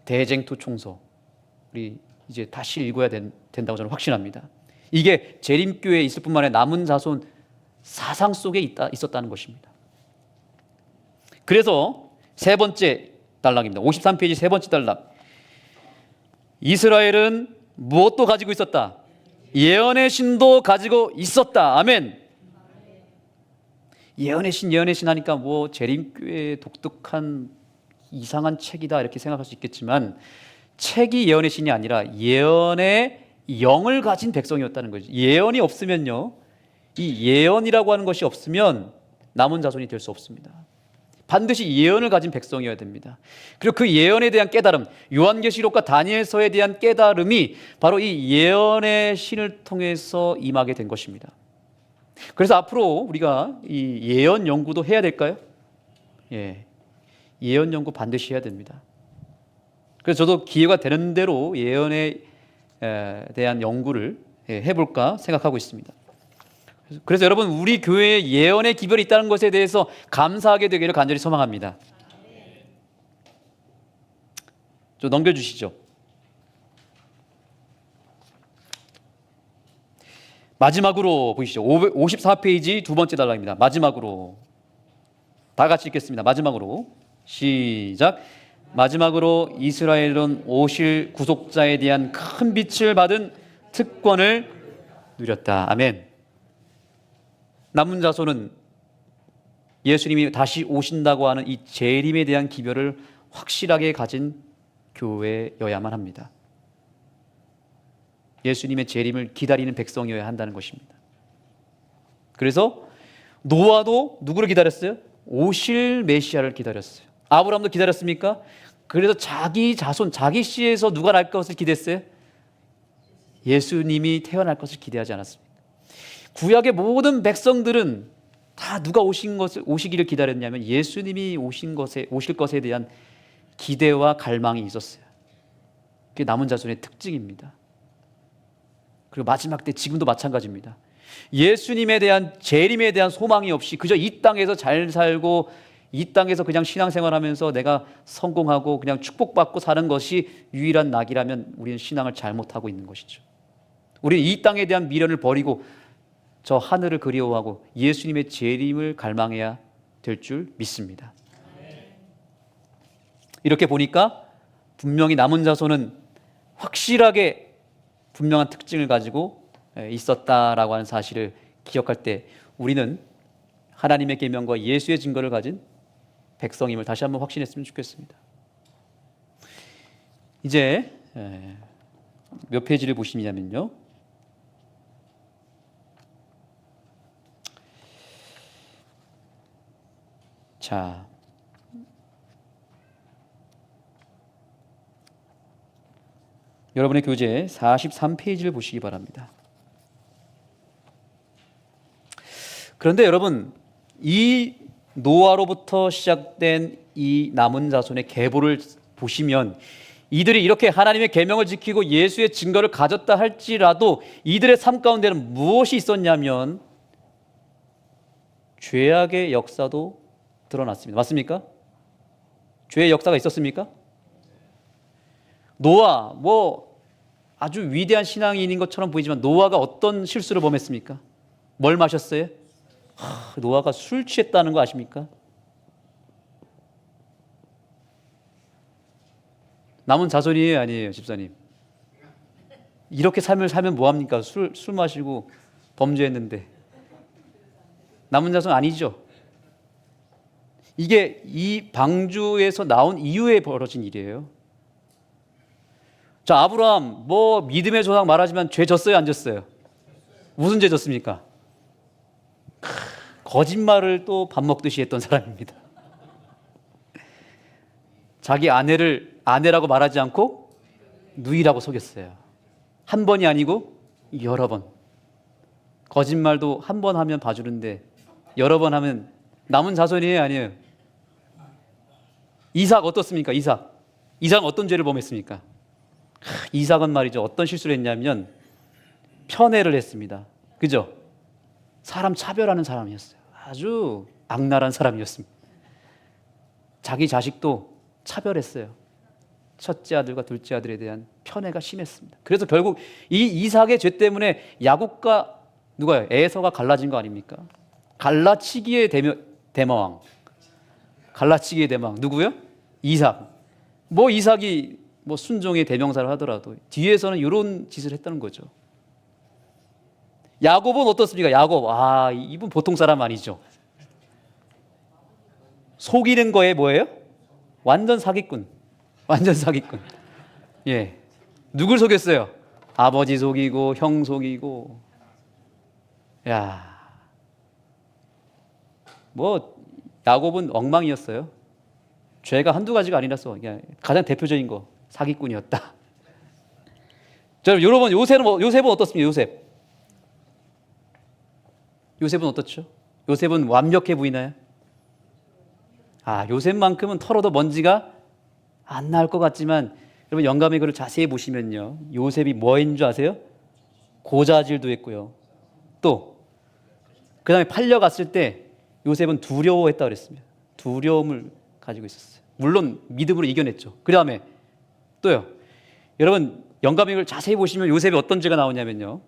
대쟁투 총서, 우리 이제 다시 읽어야 된다고 저는 확신합니다. 이게 재림교회에 있을 뿐만 아니라 남은 자손 사상 속에 있었다는 것입니다. 그래서 세 번째 단락입니다. 53페이지 세 번째 단락. 이스라엘은 무엇도 가지고 있었다? 예언의 신도 가지고 있었다. 아멘. 예언의 신 하니까 뭐 재림교회의 독특한 이상한 책이다 이렇게 생각할 수 있겠지만 책이 예언의 신이 아니라 예언의 영을 가진 백성이었다는 거죠. 예언이 없으면요, 이 예언이라고 하는 것이 없으면 남은 자손이 될 수 없습니다. 반드시 예언을 가진 백성이어야 됩니다. 그리고 그 예언에 대한 깨달음, 요한계시록과 다니엘서에 대한 깨달음이 바로 이 예언의 신을 통해서 임하게 된 것입니다. 그래서 앞으로 우리가 이 예언 연구도 해야 될까요? 예, 예언 연구 반드시 해야 됩니다. 그래서 저도 기회가 되는 대로 예언에 대한 연구를 해볼까 생각하고 있습니다. 그래서 여러분, 우리 교회에 예언의 기별이 있다는 것에 대해서 감사하게 되기를 간절히 소망합니다. 좀 넘겨주시죠. 마지막으로 보이시죠. 54페이지 두 번째 단락입니다. 마지막으로 다 같이 읽겠습니다. 마지막으로 시작. 마지막으로 이스라엘은 오실 구속자에 대한 큰 빛을 받은 특권을 누렸다. 아멘. 남은 자손은 예수님이 다시 오신다고 하는 이 재림에 대한 기별을 확실하게 가진 교회여야만 합니다. 예수님의 재림을 기다리는 백성이어야 한다는 것입니다. 그래서 노아도 누구를 기다렸어요? 오실 메시아를 기다렸어요. 아브라함도 기다렸습니까? 그래서 자기 자손, 자기 씨에서 누가 날 것을 기대했어요? 예수님이 태어날 것을 기대하지 않았습니까? 구약의 모든 백성들은 다 누가 오시기를 기다렸냐면 예수님이 오실 것에 대한 기대와 갈망이 있었어요. 그게 남은 자손의 특징입니다. 그리고 마지막 때 지금도 마찬가지입니다. 예수님에 대한 재림에 대한 소망이 없이 그저 이 땅에서 잘 살고 이 땅에서 그냥 신앙생활하면서 내가 성공하고 그냥 축복받고 사는 것이 유일한 낙이라면 우리는 신앙을 잘못하고 있는 것이죠. 우리는 이 땅에 대한 미련을 버리고 저 하늘을 그리워하고 예수님의 재림을 갈망해야 될 줄 믿습니다. 이렇게 보니까 분명히 남은 자손은 확실하게 분명한 특징을 가지고 있었다라고 하는 사실을 기억할 때 우리는 하나님의 계명과 예수의 증거를 가진 백성임을 다시 한번 확신했으면 좋겠습니다. 이제 몇 페이지를 보시냐면요. 자, 여러분의 교재 43페이지를 보시기 바랍니다. 그런데 여러분, 이 노아로부터 시작된 이 남은 자손의 계보를 보시면 이들이 이렇게 하나님의 계명을 지키고 예수의 증거를 가졌다 할지라도 이들의 삶 가운데는 무엇이 있었냐면 죄악의 역사도 드러났습니다. 맞습니까? 죄의 역사가 있었습니까? 노아, 아주 위대한 신앙인인 것처럼 보이지만 노아가 어떤 실수를 범했습니까? 뭘 마셨어요? 노아가 술 취했다는 거 아십니까? 남은 자손이에요, 아니에요, 집사님? 이렇게 삶을 살면 뭐합니까? 술 마시고 범죄했는데. 남은 자손 아니죠? 이게 이 방주에서 나온 이후에 벌어진 일이에요. 자, 아브라함, 믿음의 조상 말하지만 죄 졌어요, 안 졌어요? 무슨 죄 졌습니까? 거짓말을 또 밥 먹듯이 했던 사람입니다. 자기 아내를 아내라고 말하지 않고 누이라고 속였어요. 한 번이 아니고 여러 번. 거짓말도 한 번 하면 봐주는데 여러 번 하면 남은 자손이에요, 아니에요? 이삭 어떻습니까? 이삭은 어떤 죄를 범했습니까? 이삭은 말이죠, 어떤 실수를 했냐면 편애를 했습니다. 그죠? 사람 차별하는 사람이었어요. 아주 악랄한 사람이었습니다. 자기 자식도 차별했어요. 첫째 아들과 둘째 아들에 대한 편애가 심했습니다. 그래서 결국 이 이삭의 죄 때문에 야곱과 누가요? 에서가 갈라진 거 아닙니까? 갈라치기의 대마왕. 갈라치기의 대마왕 누구요? 이삭. 이삭이 순종의 대명사를 하더라도 뒤에서는 이런 짓을 했다는 거죠. 야곱은 어떻습니까? 야곱, 이분 보통 사람 아니죠. 속이는 거에 뭐예요? 완전 사기꾼. 예, 누굴 속였어요? 아버지 속이고 형 속이고. 야곱은 엉망이었어요. 죄가 한두 가지가 아니라서 가장 대표적인 거 사기꾼이었다. 자, 여러분 요셉은 어떻습니까? 요셉은 어떻죠? 요셉은 완벽해 보이나요? 요셉만큼은 털어도 먼지가 안 나올 것 같지만 여러분 영감의 글을 자세히 보시면요, 요셉이 뭐인 줄 아세요? 고자질도 했고요. 또 그 다음에 팔려갔을 때 요셉은 두려워했다 그랬습니다. 두려움을 가지고 있었어요. 물론 믿음으로 이겨냈죠. 그 다음에 또요. 여러분 영감이를 자세히 보시면 요셉이 어떤 죄가 나오냐면요.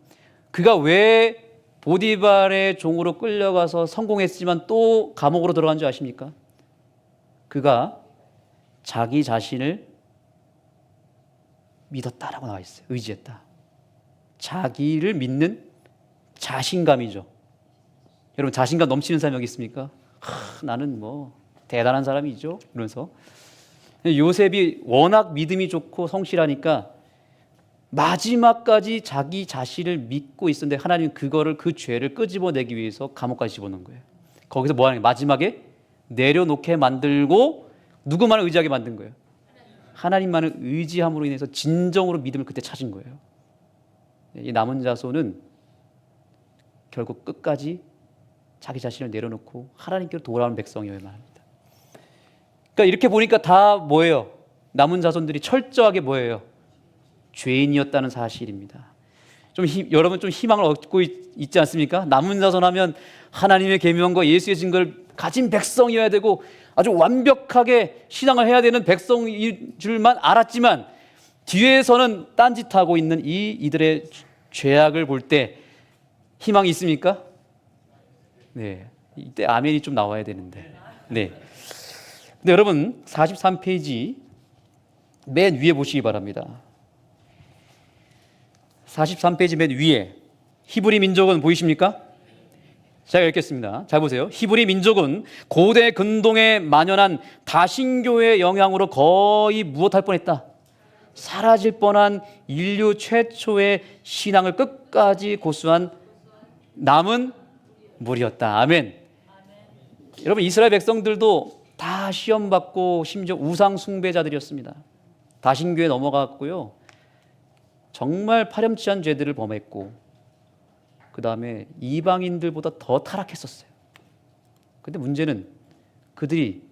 그가 왜 보디발의 종으로 끌려가서 성공했지만 또 감옥으로 들어간 줄 아십니까? 그가 자기 자신을 믿었다라고 나와 있어요. 의지했다. 자기를 믿는 자신감이죠. 여러분 자신감 넘치는 사람이 여기 있습니까? 나는 뭐 대단한 사람이죠. 이러면서 요셉이 워낙 믿음이 좋고 성실하니까 마지막까지 자기 자신을 믿고 있었는데 하나님은 그거를 그 죄를 끄집어내기 위해서 감옥까지 집어넣은 거예요. 거기서 뭐 하는 거예요? 마지막에 내려놓게 만들고 누구만을 의지하게 만든 거예요? 하나님만을 의지함으로 인해서 진정으로 믿음을 그때 찾은 거예요. 이 남은 자손은 결국 끝까지 자기 자신을 내려놓고 하나님께로 돌아오는 백성이어야만 합니다. 그러니까 이렇게 보니까 다 뭐예요? 남은 자손들이 철저하게 뭐예요? 죄인이었다는 사실입니다. 여러분 좀 희망을 얻고 있지 않습니까? 남은 자손 하면 하나님의 계명과 예수의 증거를 가진 백성이어야 되고 아주 완벽하게 신앙을 해야 되는 백성일 줄만 알았지만 뒤에서는 딴짓하고 있는 이들의 죄악을 볼 때 희망이 있습니까? 네, 이때 아멘이 좀 나와야 되는데. 네. 근데 여러분 43페이지 맨 위에 보시기 바랍니다. 43페이지 맨 위에 히브리 민족은 보이십니까? 제가 읽겠습니다. 잘 보세요. 히브리 민족은 고대 근동에 만연한 다신교의 영향으로 거의 무엇할 뻔했다. 사라질 뻔한 인류 최초의 신앙을 끝까지 고수한 남은 무리였다. 아멘. 여러분 이스라엘 백성들도 다 시험받고 심지어 우상 숭배자들이었습니다. 다신교에 넘어갔고요. 정말 파렴치한 죄들을 범했고 그 다음에 이방인들보다 더 타락했었어요. 근데 문제는 그들이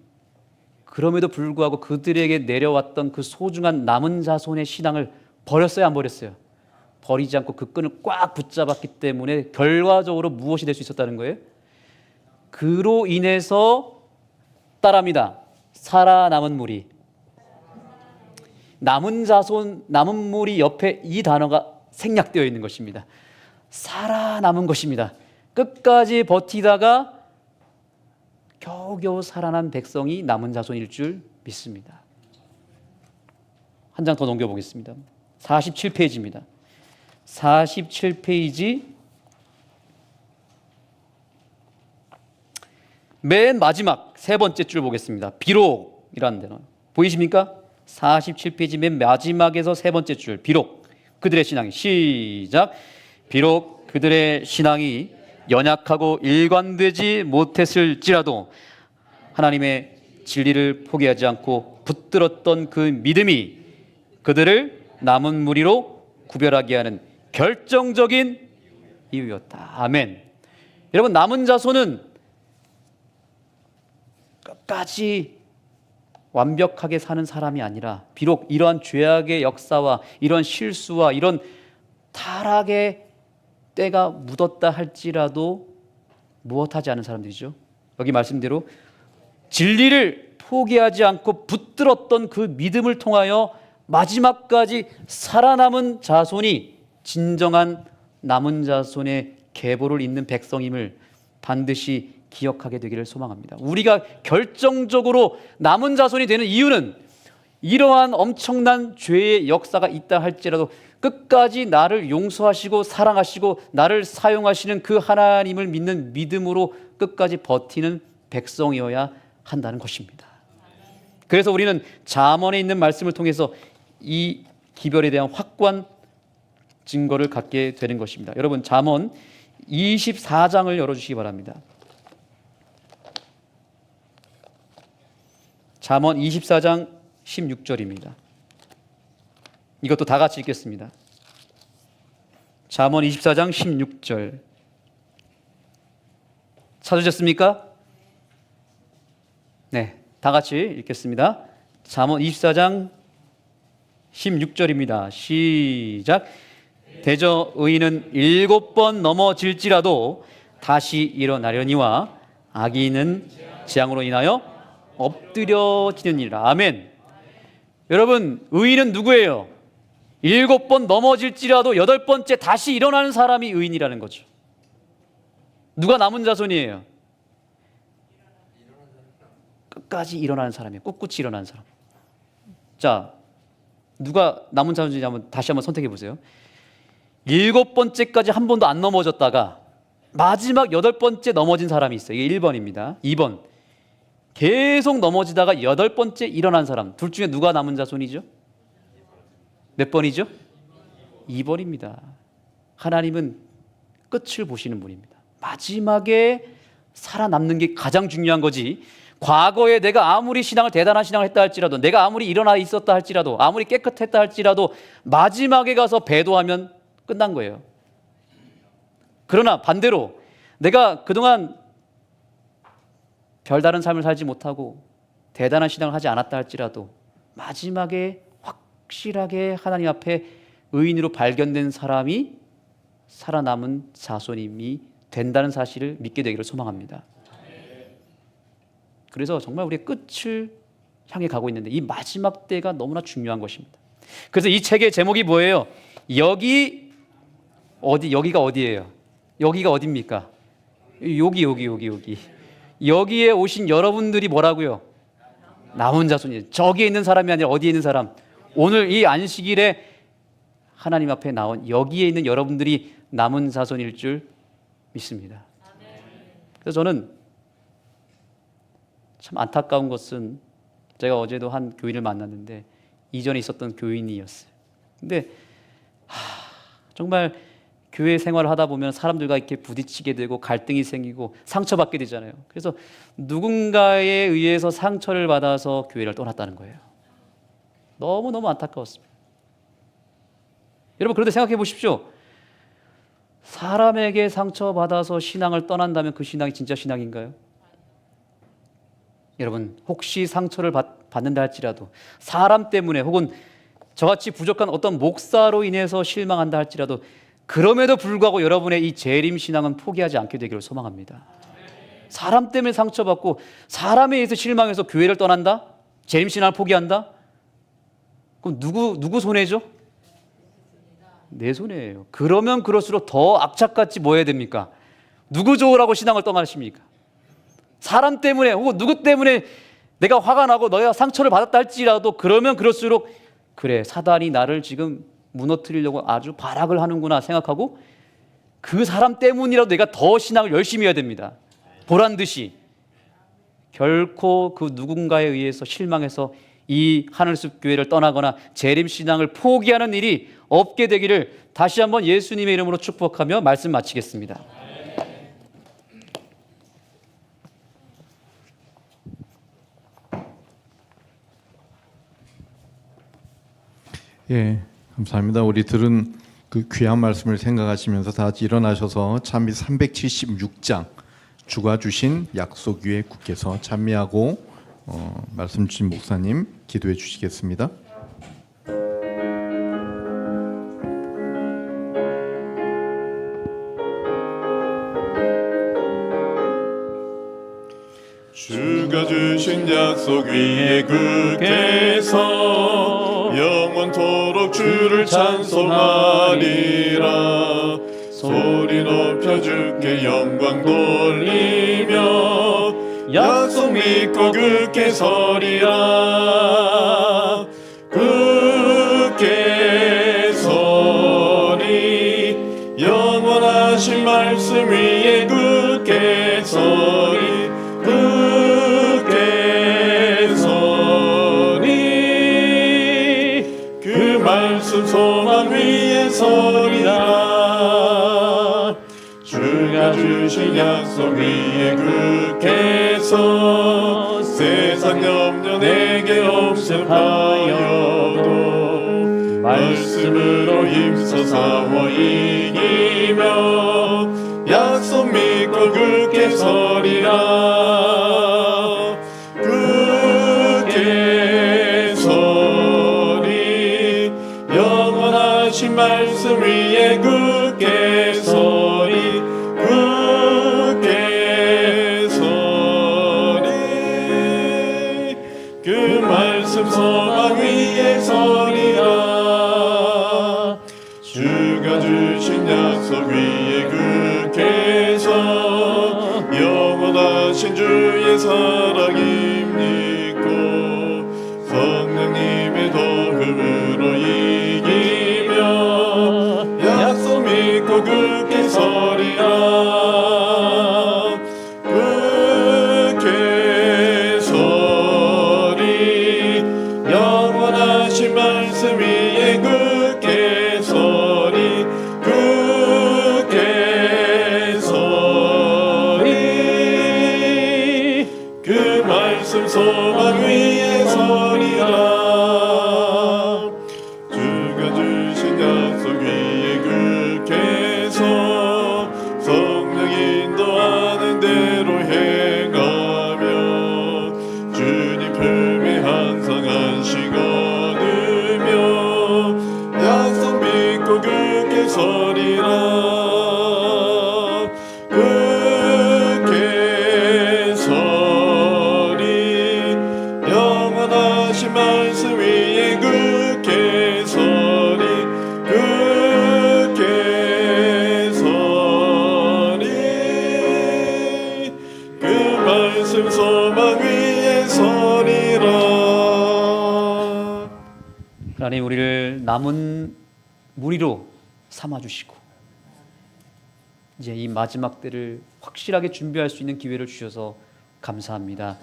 그럼에도 불구하고 그들에게 내려왔던 그 소중한 남은 자손의 신앙을 버렸어요, 안 버렸어요? 버리지 않고 그 끈을 꽉 붙잡았기 때문에 결과적으로 무엇이 될 수 있었다는 거예요? 그로 인해서 따라합니다. 살아남은 무리. 남은 자손, 남은 무리 옆에 이 단어가 생략되어 있는 것입니다. 살아남은 것입니다. 끝까지 버티다가 겨우겨우 살아난 백성이 남은 자손일 줄 믿습니다. 한 장 더 넘겨보겠습니다. 47페이지입니다. 47페이지 맨 마지막 세 번째 줄 보겠습니다. 비록이라는 단어 보이십니까? 47페이지 맨 마지막에서 세 번째 줄 비록 그들의 신앙이 시작. 비록 그들의 신앙이 연약하고 일관되지 못했을지라도 하나님의 진리를 포기하지 않고 붙들었던 그 믿음이 그들을 남은 무리로 구별하게 하는 결정적인 이유였다. 아멘. 여러분 남은 자손은 끝까지 완벽하게 사는 사람이 아니라 비록 이러한 죄악의 역사와 이런 실수와 이런 타락의 때가 묻었다 할지라도 무엇하지 않은 사람들이죠. 여기 말씀대로 진리를 포기하지 않고 붙들었던 그 믿음을 통하여 마지막까지 살아남은 자손이 진정한 남은 자손의 계보를 잇는 백성임을 반드시 기억하게 되기를 소망합니다. 우리가 결정적으로 남은 자손이 되는 이유는 이러한 엄청난 죄의 역사가 있다 할지라도 끝까지 나를 용서하시고 사랑하시고 나를 사용하시는 그 하나님을 믿는 믿음으로 끝까지 버티는 백성이어야 한다는 것입니다. 그래서 우리는 잠언에 있는 말씀을 통해서 이 기별에 대한 확고한 증거를 갖게 되는 것입니다. 여러분 잠언 24장을 열어주시기 바랍니다. 잠언 24장 16절입니다. 이것도 다 같이 읽겠습니다. 잠언 24장 16절 찾으셨습니까? 네, 다 같이 읽겠습니다. 잠언 24장 16절입니다. 시작. 대저 의인은 7번 넘어질지라도 다시 일어나려니와 악인은 재앙으로 인하여 엎드려지느니라. 아멘. 여러분, 의인은 누구예요? 7번 넘어질지라도 8번째 다시 일어나는 사람이 의인이라는 거죠. 누가 남은 자손이에요? 끝까지 일어나는 사람이에요. 꿋꿋이 일어나는 사람. 자, 누가 남은 자손인지 다시 한번 선택해 보세요. 7번째까지 한 번도 안 넘어졌다가 마지막 8번째 넘어진 사람이 있어요. 이게 1번입니다. 2번, 계속 넘어지다가 8번째 일어난 사람. 둘 중에 누가 남은 자손이죠? 몇 번이죠? 2번입니다. 하나님은 끝을 보시는 분입니다. 마지막에 살아남는 게 가장 중요한 거지, 과거에 내가 아무리 신앙을 대단한 신앙을 했다 할지라도, 내가 아무리 일어나 있었다 할지라도, 아무리 깨끗했다 할지라도 마지막에 가서 배도하면 끝난 거예요. 그러나 반대로 내가 그동안 별다른 삶을 살지 못하고 대단한 신앙을 하지 않았다 할지라도 마지막에 확실하게 하나님 앞에 의인으로 발견된 사람이 살아남은 자손임이 된다는 사실을 믿게 되기를 소망합니다. 그래서 정말 우리의 끝을 향해 가고 있는데 이 마지막 때가 너무나 중요한 것입니다. 그래서 이 책의 제목이 뭐예요? 여기가 어디예요? 여기가 어디입니까? 여기. 여기에 오신 여러분들이 뭐라고요? 남은 자손이에요. 저기에 있는 사람이 아니라 어디에 있는 사람? 오늘 이 안식일에 하나님 앞에 나온 여기에 있는 여러분들이 남은 자손일 줄 믿습니다. 그래서 저는 참 안타까운 것은, 제가 어제도 한 교인을 만났는데 이전에 있었던 교인이었어요. 근데 정말 교회 생활을 하다 보면 사람들과 이렇게 부딪히게 되고 갈등이 생기고 상처받게 되잖아요. 그래서 누군가에 의해서 상처를 받아서 교회를 떠났다는 거예요. 너무너무 안타까웠습니다. 여러분, 그런데 생각해 보십시오. 사람에게 상처받아서 신앙을 떠난다면 그 신앙이 진짜 신앙인가요? 여러분, 혹시 상처를 받는다 할지라도, 사람 때문에 혹은 저같이 부족한 어떤 목사로 인해서 실망한다 할지라도, 그럼에도 불구하고 여러분의 이 재림 신앙은 포기하지 않게 되기를 소망합니다. 사람 때문에 상처받고 사람에 의해서 실망해서 교회를 떠난다? 재림 신앙을 포기한다? 그럼 누구 손해죠? 내 손해예요. 그러면 그럴수록 더 악착같이 뭐 해야 됩니까? 누구 좋으라고 신앙을 떠나십니까? 사람 때문에 혹은 누구 때문에 내가 화가 나고 너희가 상처를 받았다 할지라도 그러면 그럴수록 그래, 사단이 나를 지금 무너뜨리려고 아주 발악을 하는구나 생각하고 그 사람 때문이라도 내가 더 신앙을 열심히 해야 됩니다. 보란 듯이. 결코 그 누군가에 의해서 실망해서 이 하늘숲 교회를 떠나거나 재림 신앙을 포기하는 일이 없게 되기를 다시 한번 예수님의 이름으로 축복하며 말씀 마치겠습니다. 예, 감사합니다. 우리 들은 그 귀한 말씀을 생각하시면서 다 같이 일어나셔서 찬미 376장 주가 주신 약속 위에 굳게서 찬미하고 말씀 주신 목사님 기도해 주시겠습니다. 주가 주신 약속 위에 굳게서 영원토록 주를 찬송하리라. 소리 높여 주께 영광 돌리며 약속 믿고 굳게 서리라. 굳게 서리 영원하신 말씀 위에 굳게 서리. 굳게 서리 그 말씀 소망 위에 서리라. 주가 주신 약속 위에 굳게 서 세상 염려 내게 없음하여도 말씀으로 힘써 싸워 이기며 약속 믿고 굳게 서리라. 굳게 서리 영원하신 말씀 위에 주가 주신 약속 위에 굳게서 영원하신 주의 사랑 힘입고 성령님의 도움으로 이기며 약속 믿고 굳게 서리라 굳게 서리 영원하신 말씀 위에 굳게 서리 굳게 서리 그 말씀 소망 위에 서리라 주가 주신 약속 위에 굳게 서 성령 인도하는 대로 행하며 주님 품에 항상 안식 얻으며 약속 믿고 굳게 서리라 굳게 서리 영원하신 말씀 위에 굳게 서리 굳게 서리 그 말씀 소망 위에 서리라 하나님, 우리를 남은 무리로 삼아주시고 이제 이 마지막 때를 확실하게 준비할 수 있는 기회를 주셔서 감사합니다.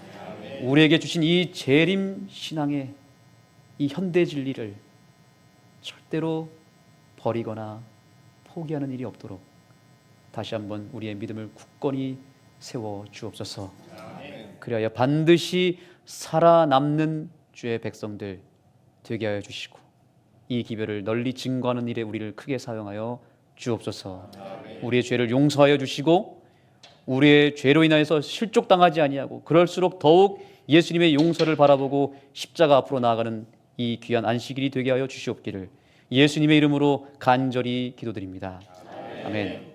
우리에게 주신 이 재림 신앙의 이 현대 진리를 절대로 버리거나 포기하는 일이 없도록 다시 한번 우리의 믿음을 굳건히 세워 주옵소서. 그리하여 반드시 살아남는 주의 백성들 되게 하여 주시고 이 기별을 널리 증거하는 일에 우리를 크게 사용하여 주옵소서. 우리의 죄를 용서하여 주시고 우리의 죄로 인하여서 실족당하지 아니하고 그럴수록 더욱 예수님의 용서를 바라보고 십자가 앞으로 나아가는 이 귀한 안식일이 되게 하여 주시옵기를 예수님의 이름으로 간절히 기도드립니다. 아멘.